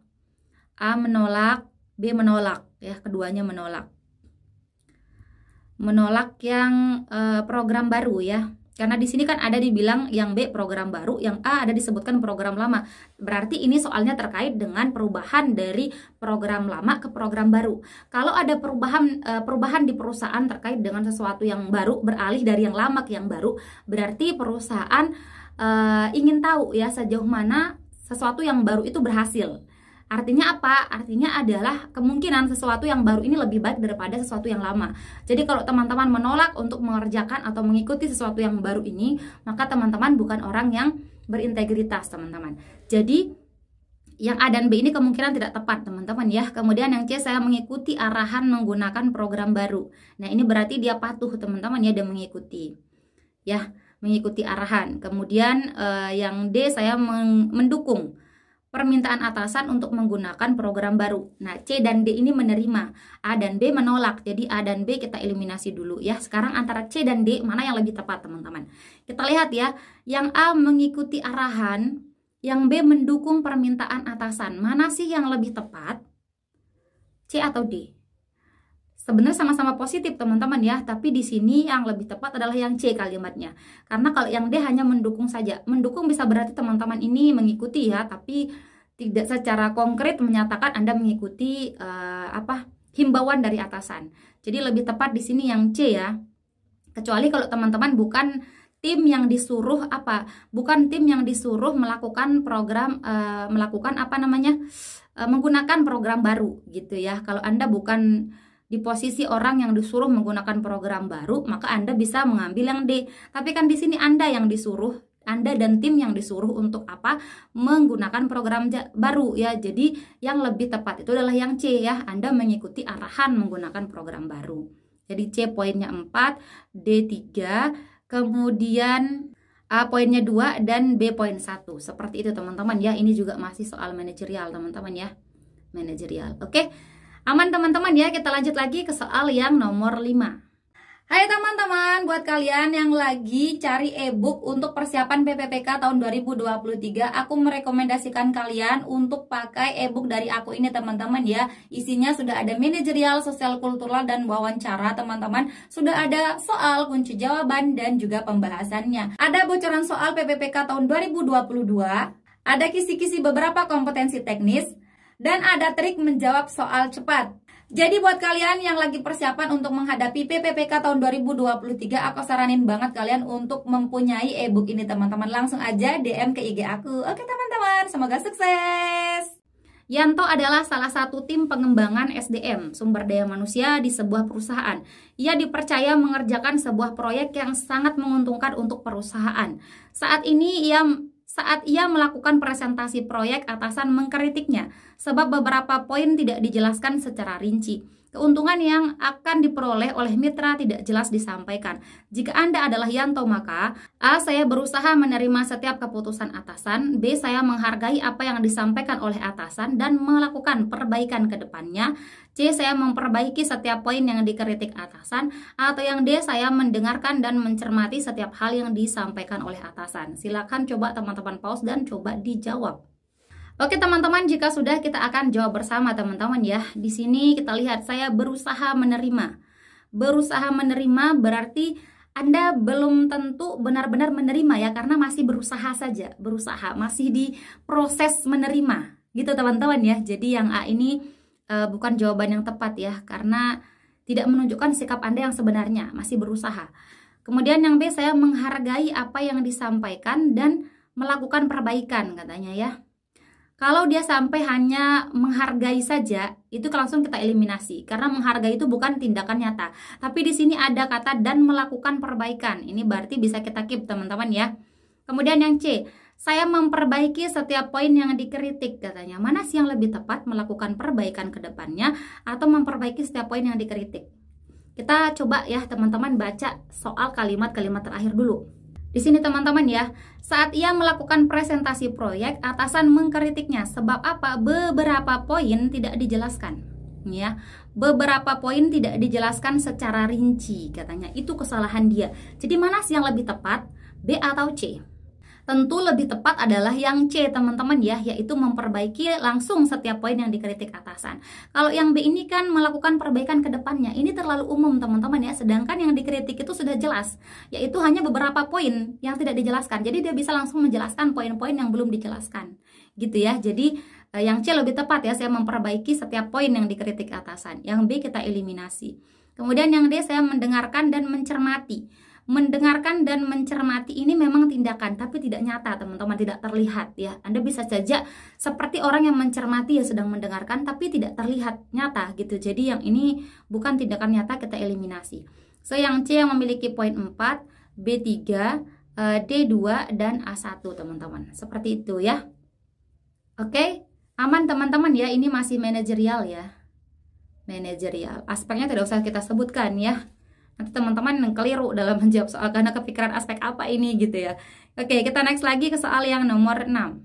A menolak, B menolak ya, keduanya menolak. Menolak yang program baru ya. Karena di sini kan ada dibilang yang B program baru, yang A ada disebutkan program lama. Berarti ini soalnya terkait dengan perubahan dari program lama ke program baru. Kalau ada perubahan di perusahaan terkait dengan sesuatu yang baru, beralih dari yang lama ke yang baru, berarti perusahaan ingin tahu ya sejauh mana sesuatu yang baru itu berhasil. Artinya apa? Artinya adalah kemungkinan sesuatu yang baru ini lebih baik daripada sesuatu yang lama. Jadi kalau teman-teman menolak untuk mengerjakan atau mengikuti sesuatu yang baru ini, maka teman-teman bukan orang yang berintegritas, teman-teman. Jadi yang A dan B ini kemungkinan tidak tepat, teman-teman ya. Kemudian yang C, saya mengikuti arahan menggunakan program baru. Nah ini berarti dia patuh, teman-teman ya, dia mengikuti. Ya, mengikuti arahan. Kemudian yang D, saya mendukung permintaan atasan untuk menggunakan program baru. Nah, C dan D ini menerima, A dan B menolak. Jadi A dan B kita eliminasi dulu ya. Sekarang antara C dan D mana yang lebih tepat, teman-teman? Kita lihat ya, yang A mengikuti arahan, yang B mendukung permintaan atasan. Mana sih yang lebih tepat? C atau D? Sebenarnya sama-sama positif teman-teman ya, tapi di sini yang lebih tepat adalah yang C kalimatnya. Karena kalau yang D hanya mendukung saja. Mendukung bisa berarti teman-teman ini mengikuti ya, tapi tidak secara konkret menyatakan Anda mengikuti himbauan dari atasan. Jadi lebih tepat di sini yang C ya. Kecuali kalau teman-teman bukan tim yang disuruh bukan tim yang disuruh melakukan program menggunakan program baru gitu ya. Kalau Anda bukan di posisi orang yang disuruh menggunakan program baru, maka Anda bisa mengambil yang D. Tapi kan di sini Anda yang disuruh, Anda dan tim yang disuruh untuk menggunakan program baru ya. Jadi yang lebih tepat itu adalah yang C ya. Anda mengikuti arahan menggunakan program baru. Jadi C poinnya 4, D 3, kemudian A poinnya 2 dan B poin 1. Seperti itu teman-teman ya. Ini juga masih soal manajerial teman-teman ya. Manajerial. Oke. Aman teman-teman ya. Kita lanjut lagi ke soal yang nomor 5. Hai teman-teman, buat kalian yang lagi cari e-book untuk persiapan PPPK tahun 2023, aku merekomendasikan kalian untuk pakai e-book dari aku ini teman-teman ya. Isinya sudah ada manajerial, sosial kultural, dan wawancara teman-teman. Sudah ada soal, kunci jawaban, dan juga pembahasannya. Ada bocoran soal PPPK tahun 2022, ada kisi-kisi beberapa kompetensi teknis, dan ada trik menjawab soal cepat. Jadi buat kalian yang lagi persiapan untuk menghadapi PPPK tahun 2023, aku saranin banget kalian untuk mempunyai e-book ini teman-teman. Langsung aja DM ke IG aku. Oke teman-teman, semoga sukses. Yanto adalah salah satu tim pengembangan SDM, sumber daya manusia di sebuah perusahaan. Ia dipercaya mengerjakan sebuah proyek yang sangat menguntungkan untuk perusahaan. Saat ia melakukan presentasi proyek, atasan mengkritiknya sebab beberapa poin tidak dijelaskan secara rinci. Keuntungan yang akan diperoleh oleh mitra tidak jelas disampaikan. Jika Anda adalah Yanto, maka A. Saya berusaha menerima setiap keputusan atasan. B. Saya menghargai apa yang disampaikan oleh atasan dan melakukan perbaikan ke depannya. C. Saya memperbaiki setiap poin yang dikritik atasan. Atau yang D. Saya mendengarkan dan mencermati setiap hal yang disampaikan oleh atasan. Silakan coba teman-teman pause dan coba dijawab. Oke teman-teman, jika sudah kita akan jawab bersama teman-teman ya. Di sini kita lihat saya berusaha menerima. Berusaha menerima berarti Anda belum tentu benar-benar menerima ya, karena masih berusaha saja, berusaha, masih di proses menerima. Gitu teman-teman ya. Jadi yang A ini bukan jawaban yang tepat ya, karena tidak menunjukkan sikap Anda yang sebenarnya, masih berusaha. Kemudian yang B, saya menghargai apa yang disampaikan dan melakukan perbaikan katanya ya. Kalau dia sampai hanya menghargai saja, itu langsung kita eliminasi. Karena menghargai itu bukan tindakan nyata. Tapi di sini ada kata dan melakukan perbaikan. Ini berarti bisa kita keep teman-teman ya. Kemudian yang C, saya memperbaiki setiap poin yang dikritik katanya. Mana sih yang lebih tepat, melakukan perbaikan ke depannya atau memperbaiki setiap poin yang dikritik? Kita coba ya teman-teman baca soal kalimat-kalimat terakhir dulu. Di sini teman-teman ya, saat ia melakukan presentasi proyek, atasan mengkritiknya. Sebab apa? Beberapa poin tidak dijelaskan. Ya, beberapa poin tidak dijelaskan secara rinci katanya. Itu kesalahan dia. Jadi mana sih yang lebih tepat? B atau C? Tentu lebih tepat adalah yang C teman-teman ya, yaitu memperbaiki langsung setiap poin yang dikritik atasan. Kalau yang B ini kan melakukan perbaikan ke depannya, ini terlalu umum teman-teman ya, sedangkan yang dikritik itu sudah jelas, yaitu hanya beberapa poin yang tidak dijelaskan. Jadi dia bisa langsung menjelaskan poin-poin yang belum dijelaskan. Gitu ya, jadi yang C lebih tepat ya, saya memperbaiki setiap poin yang dikritik atasan. Yang B kita eliminasi. Kemudian yang D, saya mendengarkan dan mencermati. Mendengarkan dan mencermati ini memang tindakan, tapi tidak nyata teman-teman, tidak terlihat ya. Anda bisa saja seperti orang yang mencermati ya, sedang mendengarkan tapi tidak terlihat nyata gitu. Jadi yang ini bukan tindakan nyata, kita eliminasi. So yang C yang memiliki poin 4, B3, D2 dan A1 teman-teman. Seperti itu ya. Oke, aman teman-teman ya, ini masih manajerial ya. Manajerial. Aspeknya tidak usah kita sebutkan ya. Nanti teman-teman yang keliru dalam menjawab soal karena kepikiran aspek apa ini gitu ya. Oke, kita next lagi ke soal yang nomor 6.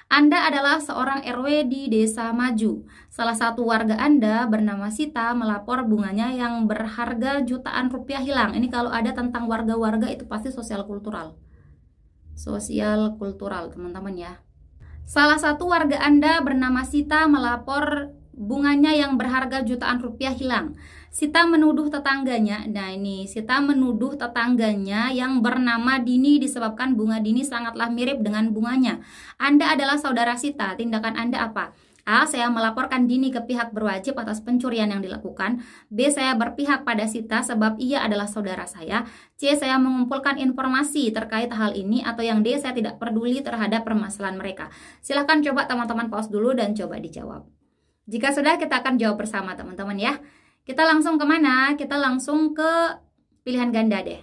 Anda adalah seorang RW di Desa Maju. Salah satu warga Anda bernama Sita melapor bunganya yang berharga jutaan rupiah hilang. Ini kalau ada tentang warga-warga itu pasti sosial kultural. Sosial kultural teman-teman ya. Salah satu warga Anda bernama Sita melapor bunganya yang berharga jutaan rupiah hilang. Sita menuduh tetangganya, Sita menuduh tetangganya yang bernama Dini disebabkan bunga Dini sangatlah mirip dengan bunganya. Anda adalah saudara Sita, tindakan Anda apa? A. Saya melaporkan Dini ke pihak berwajib atas pencurian yang dilakukan. B. Saya berpihak pada Sita sebab ia adalah saudara saya. C. Saya mengumpulkan informasi terkait hal ini. Atau yang D. Saya tidak peduli terhadap permasalahan mereka. Silahkan coba teman-teman pause dulu dan coba dijawab. Jika sudah, kita akan jawab bersama teman-teman ya. Kita langsung kemana? Kita langsung ke pilihan ganda deh.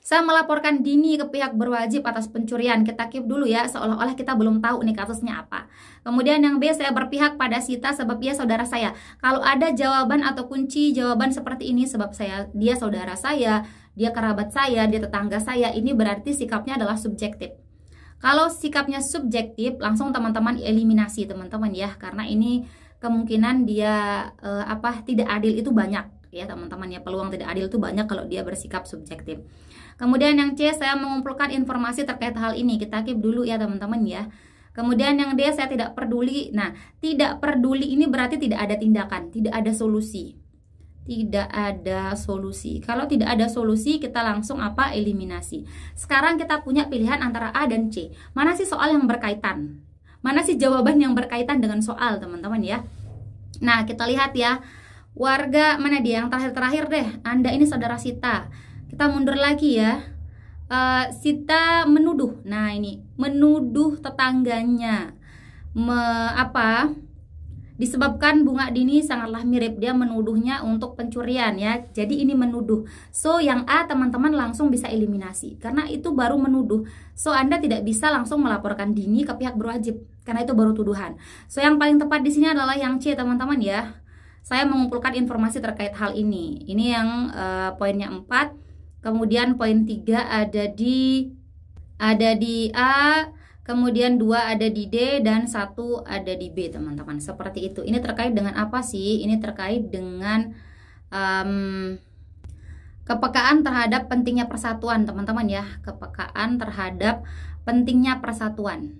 Saya melaporkan Dini ke pihak berwajib atas pencurian. Kita keep dulu ya, seolah-olah kita belum tahu nih kasusnya apa. Kemudian yang B, saya berpihak pada Sita sebab dia saudara saya. Kalau ada jawaban atau kunci jawaban seperti ini, sebab dia saudara saya, dia kerabat saya, dia tetangga saya, ini berarti sikapnya adalah subjektif. Kalau sikapnya subjektif, langsung teman-teman eliminasi teman-teman ya, karena ini kemungkinan dia tidak adil itu banyak ya teman-teman ya, peluang tidak adil itu banyak kalau dia bersikap subjektif. Kemudian yang C, saya mengumpulkan informasi terkait hal ini, kita keep dulu ya teman-teman ya. Kemudian yang D, saya tidak peduli. Nah, tidak peduli ini berarti tidak ada tindakan, tidak ada solusi. Tidak ada solusi. Kalau tidak ada solusi, kita langsung eliminasi. Sekarang kita punya pilihan antara A dan C. Mana sih soal yang berkaitan? Mana sih jawaban yang berkaitan dengan soal, teman-teman ya? Nah, kita lihat ya. Warga, mana dia? Yang terakhir-terakhir deh. Anda ini saudara Sita. Kita mundur lagi ya. Sita menuduh. Nah, ini menuduh tetangganya. Disebabkan bunga Dini sangatlah mirip, dia menuduhnya untuk pencurian ya. Jadi ini menuduh. So yang A teman-teman langsung bisa eliminasi karena itu baru menuduh. So Anda tidak bisa langsung melaporkan Dini ke pihak berwajib karena itu baru tuduhan. So yang paling tepat di sini adalah yang C teman-teman ya. Saya mengumpulkan informasi terkait hal ini. Ini yang poinnya 4. Kemudian poin 3 ada di A. Kemudian 2 ada di D dan 1 ada di B teman-teman. Seperti itu. Ini terkait dengan apa sih? Ini terkait dengan kepekaan terhadap pentingnya persatuan teman-teman ya. Kepekaan terhadap pentingnya persatuan.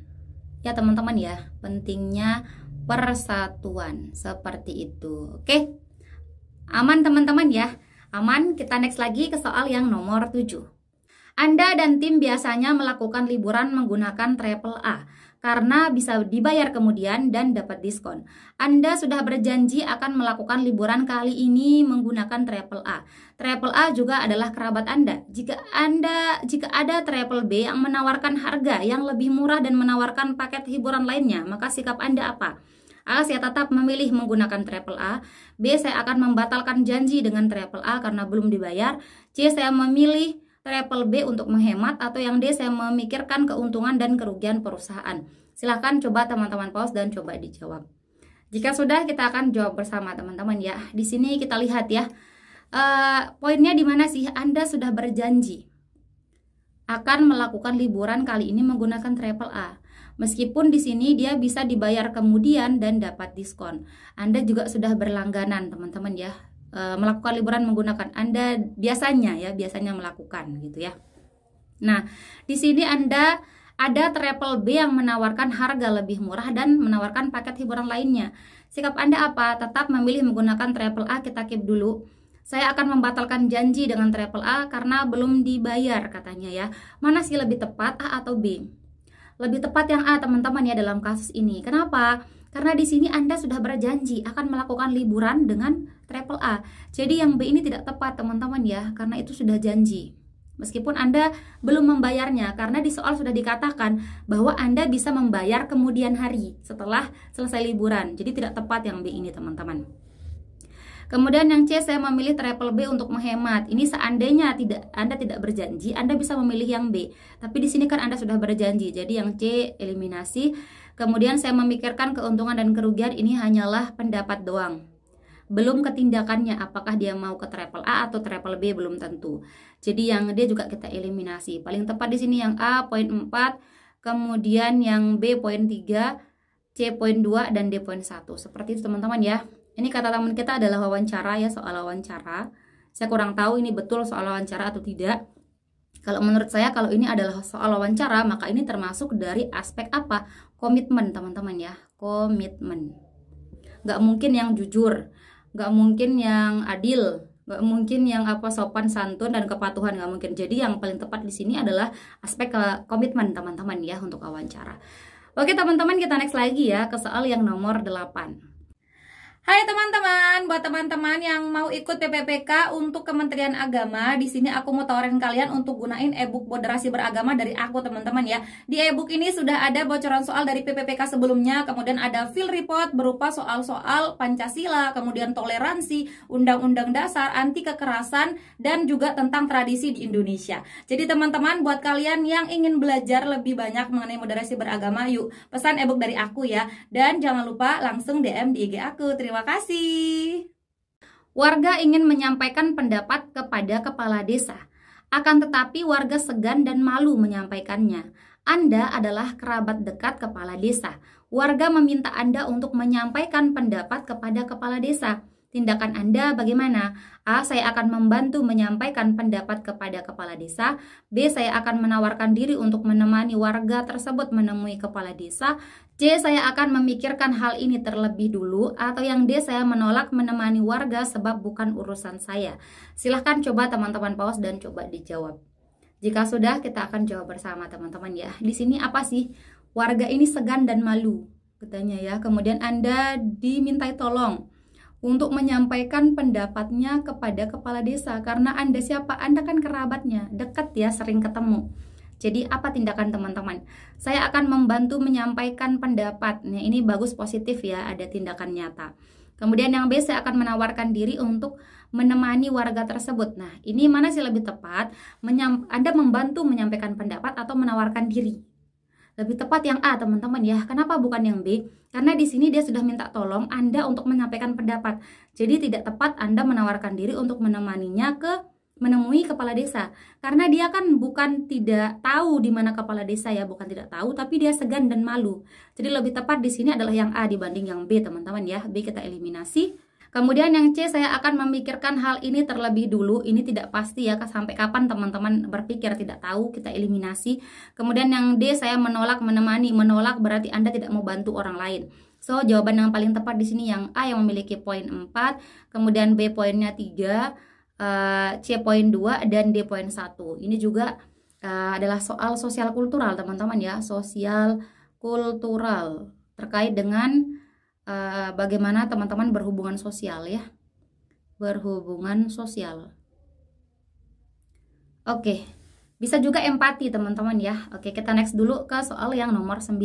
Ya teman-teman ya. Pentingnya persatuan. Seperti itu. Oke. Aman teman-teman ya. Aman. Kita next lagi ke soal yang nomor 7. Anda dan tim biasanya melakukan liburan menggunakan triple A karena bisa dibayar kemudian dan dapat diskon. Anda sudah berjanji akan melakukan liburan kali ini menggunakan triple A. Triple A juga adalah kerabat Anda. Jika ada triple B yang menawarkan harga yang lebih murah dan menawarkan paket hiburan lainnya, maka sikap Anda apa? A, saya tetap memilih menggunakan triple A. B, saya akan membatalkan janji dengan triple A karena belum dibayar. C, saya memilih triple B untuk menghemat. Atau yang D, saya memikirkan keuntungan dan kerugian perusahaan. Silahkan coba teman-teman pause dan coba dijawab. Jika sudah, kita akan jawab bersama teman-teman ya. Di sini kita lihat ya, poinnya di mana sih? Anda sudah berjanji akan melakukan liburan kali ini menggunakan triple A. Meskipun di sini dia bisa dibayar kemudian dan dapat diskon. Anda juga sudah berlangganan teman-teman ya. Melakukan liburan menggunakan Anda biasanya melakukan gitu ya. Nah, di sini Anda ada triple B yang menawarkan harga lebih murah dan menawarkan paket hiburan lainnya. Sikap Anda apa? Tetap memilih menggunakan triple A, kita keep dulu. Saya akan membatalkan janji dengan triple A karena belum dibayar katanya ya. Mana sih lebih tepat, A atau B? Lebih tepat yang A teman-teman ya dalam kasus ini. Kenapa? Karena di sini Anda sudah berjanji akan melakukan liburan dengan triple A. Jadi yang B ini tidak tepat teman-teman ya, karena itu sudah janji. Meskipun Anda belum membayarnya, karena di soal sudah dikatakan bahwa Anda bisa membayar kemudian hari setelah selesai liburan. Jadi tidak tepat yang B ini teman-teman. Kemudian yang C, saya memilih triple B untuk menghemat. Ini seandainya Anda tidak berjanji, Anda bisa memilih yang B. Tapi di sini kan Anda sudah berjanji, jadi yang C eliminasi. Kemudian saya memikirkan keuntungan dan kerugian, ini hanyalah pendapat doang. Belum ketindakannya, apakah dia mau ke triple A atau triple B belum tentu. Jadi yang D juga kita eliminasi. Paling tepat di sini yang A poin 4, kemudian yang B poin 3, C poin 2 dan D poin 1. Seperti itu teman-teman ya. Ini kata teman kita adalah wawancara ya, soal wawancara. Saya kurang tahu ini betul soal wawancara atau tidak. Kalau menurut saya kalau ini adalah soal wawancara, maka ini termasuk dari aspek apa? Komitmen teman-teman ya, komitmen. Gak mungkin yang jujur, gak mungkin yang adil, gak mungkin yang sopan santun dan kepatuhan, gak mungkin. Jadi yang paling tepat di sini adalah aspek komitmen teman-teman ya untuk wawancara. Oke teman-teman, kita next lagi ya ke soal yang nomor 8. Hai teman-teman, buat teman-teman yang mau ikut PPPK untuk Kementerian Agama, di sini aku mau tawarin kalian untuk gunain e-book moderasi beragama dari aku teman-teman ya. Di e-book ini sudah ada bocoran soal dari PPPK sebelumnya, kemudian ada field report berupa soal-soal Pancasila, kemudian toleransi, undang-undang dasar, anti kekerasan, dan juga tentang tradisi di Indonesia. Jadi teman-teman, buat kalian yang ingin belajar lebih banyak mengenai moderasi beragama, yuk pesan e-book dari aku ya. Dan jangan lupa langsung DM di IG aku. Terima kasih. Warga ingin menyampaikan pendapat kepada kepala desa. Akan tetapi warga segan dan malu menyampaikannya. Anda adalah kerabat dekat kepala desa. Warga meminta Anda untuk menyampaikan pendapat kepada kepala desa. Tindakan Anda bagaimana? A. Saya akan membantu menyampaikan pendapat kepada kepala desa. B. Saya akan menawarkan diri untuk menemani warga tersebut menemui kepala desa. C. Saya akan memikirkan hal ini terlebih dulu. Atau yang D. Saya menolak menemani warga sebab bukan urusan saya. Silahkan coba teman-teman pause dan coba dijawab. Jika sudah, kita akan jawab bersama teman-teman ya. Di sini apa sih? Warga ini segan dan malu, katanya ya. Kemudian Anda dimintai tolong untuk menyampaikan pendapatnya kepada kepala desa. Karena Anda siapa? Anda kan kerabatnya, dekat ya, sering ketemu. Jadi apa tindakan teman-teman? Saya akan membantu menyampaikan pendapat. Nah ini bagus, positif ya, ada tindakan nyata. Kemudian yang B, saya akan menawarkan diri untuk menemani warga tersebut. Nah ini mana sih lebih tepat? Anda membantu menyampaikan pendapat atau menawarkan diri? Lebih tepat yang A teman-teman ya. Kenapa bukan yang B? Karena di sini dia sudah minta tolong Anda untuk menyampaikan pendapat. Jadi tidak tepat Anda menawarkan diri untuk menemaninya menemui kepala desa. Karena dia kan bukan tidak tahu di mana kepala desa ya, bukan tidak tahu, tapi dia segan dan malu. Jadi lebih tepat di sini adalah yang A dibanding yang B teman-teman ya. B kita eliminasi. Kemudian yang C, saya akan memikirkan hal ini terlebih dulu. Ini tidak pasti ya, sampai kapan teman-teman berpikir, tidak tahu, kita eliminasi. Kemudian yang D, saya menolak menemani. Menolak berarti Anda tidak mau bantu orang lain. So, jawaban yang paling tepat di sini yang A yang memiliki poin 4, kemudian B poinnya 3, C poin 2, dan D poin 1. Ini juga adalah soal sosial kultural teman-teman ya, sosial kultural terkait dengan bagaimana teman-teman berhubungan sosial ya, berhubungan sosial. Oke, bisa juga empati teman-teman ya. Oke, kita next dulu ke soal yang nomor 9.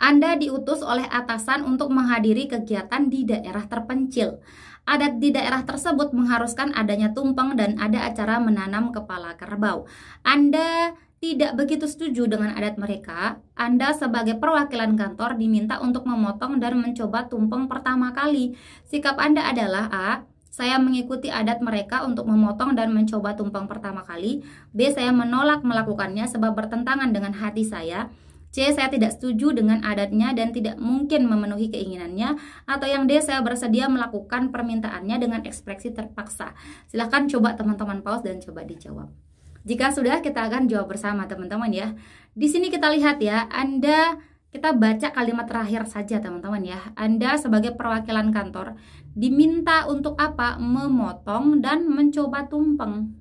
Anda diutus oleh atasan untuk menghadiri kegiatan di daerah terpencil. Adat di daerah tersebut mengharuskan adanya tumpeng dan ada acara menanam kepala kerbau. Anda tidak begitu setuju dengan adat mereka. Anda sebagai perwakilan kantor diminta untuk memotong dan mencoba tumpeng pertama kali. Sikap Anda adalah A. Saya mengikuti adat mereka untuk memotong dan mencoba tumpeng pertama kali. B. Saya menolak melakukannya sebab bertentangan dengan hati saya. C. Saya tidak setuju dengan adatnya dan tidak mungkin memenuhi keinginannya. Atau yang D. Saya bersedia melakukan permintaannya dengan ekspresi terpaksa. Silahkan coba teman-teman pause dan coba dijawab. Jika sudah, kita akan jawab bersama teman-teman ya. Di sini kita lihat ya, kita baca kalimat terakhir saja teman-teman ya. Anda sebagai perwakilan kantor diminta untuk apa? Memotong dan mencoba tumpeng.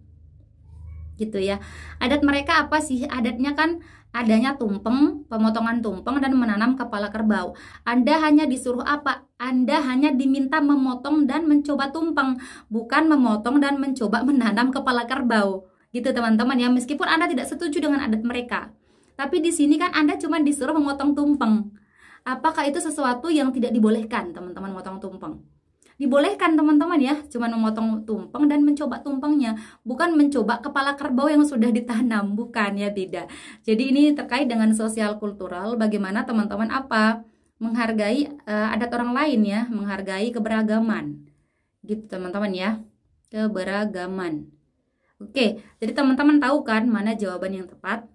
Gitu ya. Adat mereka apa sih? Adatnya kan adanya tumpeng, pemotongan tumpeng dan menanam kepala kerbau. Anda hanya disuruh apa? Anda hanya diminta memotong dan mencoba tumpeng, bukan memotong dan mencoba menanam kepala kerbau. Gitu teman-teman ya, meskipun Anda tidak setuju dengan adat mereka. Tapi di sini kan Anda cuma disuruh memotong tumpeng. Apakah itu sesuatu yang tidak dibolehkan teman-teman memotong tumpeng? Dibolehkan teman-teman ya, cuma memotong tumpeng dan mencoba tumpengnya, bukan mencoba kepala kerbau yang sudah ditanam, bukan ya, tidak. Jadi ini terkait dengan sosial kultural, bagaimana teman-teman apa? Menghargai adat orang lain ya, menghargai keberagaman. Gitu teman-teman ya, keberagaman. Oke, jadi teman-teman tahu kan mana jawaban yang tepat?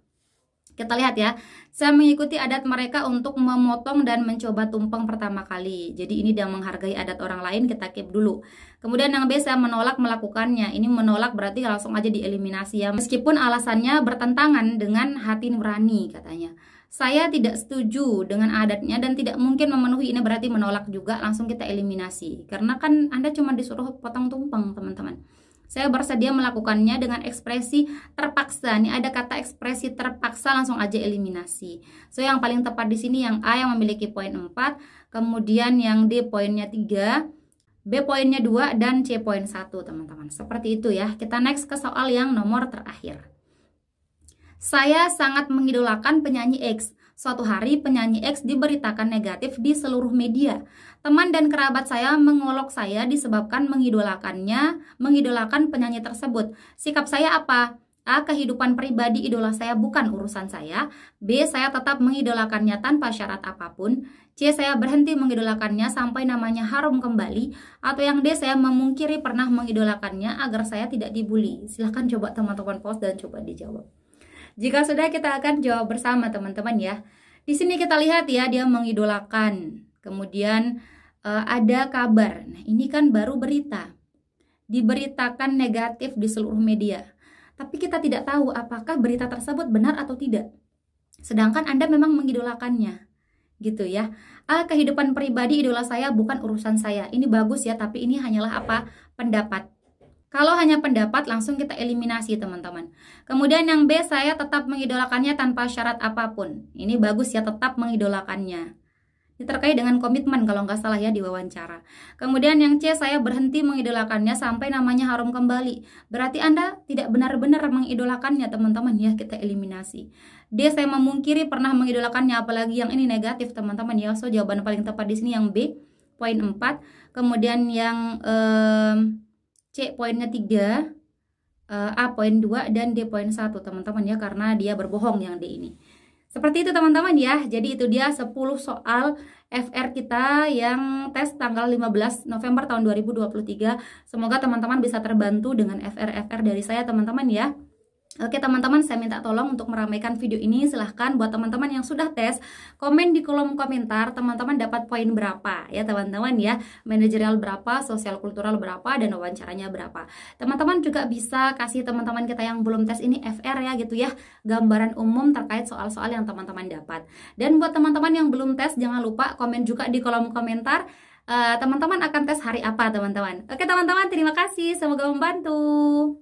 Kita lihat ya, saya mengikuti adat mereka untuk memotong dan mencoba tumpeng pertama kali. Jadi ini dia menghargai adat orang lain, kita keep dulu. Kemudian yang B, saya menolak melakukannya. Ini menolak berarti langsung aja dieliminasi ya. Meskipun alasannya bertentangan dengan hati nurani katanya. Saya tidak setuju dengan adatnya dan tidak mungkin memenuhi, ini berarti menolak juga, langsung kita eliminasi. Karena kan Anda cuma disuruh potong tumpeng teman-teman. Saya bersedia melakukannya dengan ekspresi terpaksa. Ini ada kata ekspresi terpaksa, langsung aja eliminasi. So yang paling tepat di sini yang A yang memiliki poin 4, kemudian yang D poinnya 3, B poinnya 2, dan C poin 1 teman-teman. Seperti itu ya. Kita next ke soal yang nomor terakhir. Saya sangat mengidolakan penyanyi X. Suatu hari penyanyi X diberitakan negatif di seluruh media. Teman dan kerabat saya mengolok saya disebabkan mengidolakan penyanyi tersebut. Sikap saya apa? A. Kehidupan pribadi idola saya bukan urusan saya. B. Saya tetap mengidolakannya tanpa syarat apapun. C. Saya berhenti mengidolakannya sampai namanya harum kembali. Atau yang D. Saya memungkiri pernah mengidolakannya agar saya tidak dibully. Silahkan coba teman-teman pause dan coba dijawab. Jika sudah, kita akan jawab bersama teman-teman ya. Di sini kita lihat ya, dia mengidolakan. Kemudian ada kabar. Nah, ini kan baru berita. Diberitakan negatif di seluruh media. Tapi kita tidak tahu apakah berita tersebut benar atau tidak. Sedangkan Anda memang mengidolakannya. Gitu ya. Kehidupan pribadi idola saya bukan urusan saya. Ini bagus ya, tapi ini hanyalah apa? Pendapat. Kalau hanya pendapat, langsung kita eliminasi teman-teman. Kemudian yang B, saya tetap mengidolakannya tanpa syarat apapun. Ini bagus ya, tetap mengidolakannya. Ini terkait dengan komitmen kalau nggak salah ya di wawancara. Kemudian yang C, saya berhenti mengidolakannya sampai namanya harum kembali. Berarti Anda tidak benar-benar mengidolakannya teman-teman ya, kita eliminasi. D, saya memungkiri pernah mengidolakannya, apalagi yang ini negatif teman-teman ya. So jawaban paling tepat di sini yang B, poin 4. Kemudian yang C poinnya 3, A poin 2, dan D poin 1 teman-teman ya, karena dia berbohong yang D ini. Seperti itu teman-teman ya. Jadi itu dia 10 soal FR kita yang tes tanggal 15 November tahun 2023. Semoga teman-teman bisa terbantu dengan FR-FR dari saya teman-teman ya. Oke teman-teman, saya minta tolong untuk meramaikan video ini. Silahkan buat teman-teman yang sudah tes, komen di kolom komentar teman-teman dapat poin berapa ya teman-teman ya. Manajerial berapa, sosial kultural berapa, dan wawancaranya berapa. Teman-teman juga bisa kasih teman-teman kita yang belum tes ini FR ya gitu ya, gambaran umum terkait soal-soal yang teman-teman dapat. Dan buat teman-teman yang belum tes, jangan lupa komen juga di kolom komentar teman-teman akan tes hari apa teman-teman. Oke teman-teman, terima kasih, semoga membantu.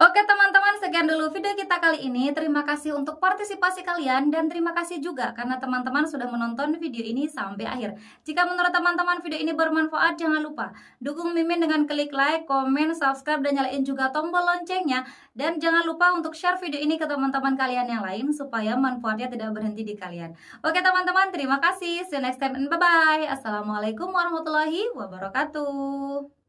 Oke teman-teman, sekian dulu video kita kali ini. Terima kasih untuk partisipasi kalian, dan terima kasih juga karena teman-teman sudah menonton video ini sampai akhir. Jika menurut teman-teman video ini bermanfaat, jangan lupa dukung Mimin dengan klik like, komen, subscribe, dan nyalain juga tombol loncengnya. Dan jangan lupa untuk share video ini ke teman-teman kalian yang lain supaya manfaatnya tidak berhenti di kalian. Oke teman-teman, terima kasih. See you next time and bye-bye. Assalamualaikum warahmatullahi wabarakatuh.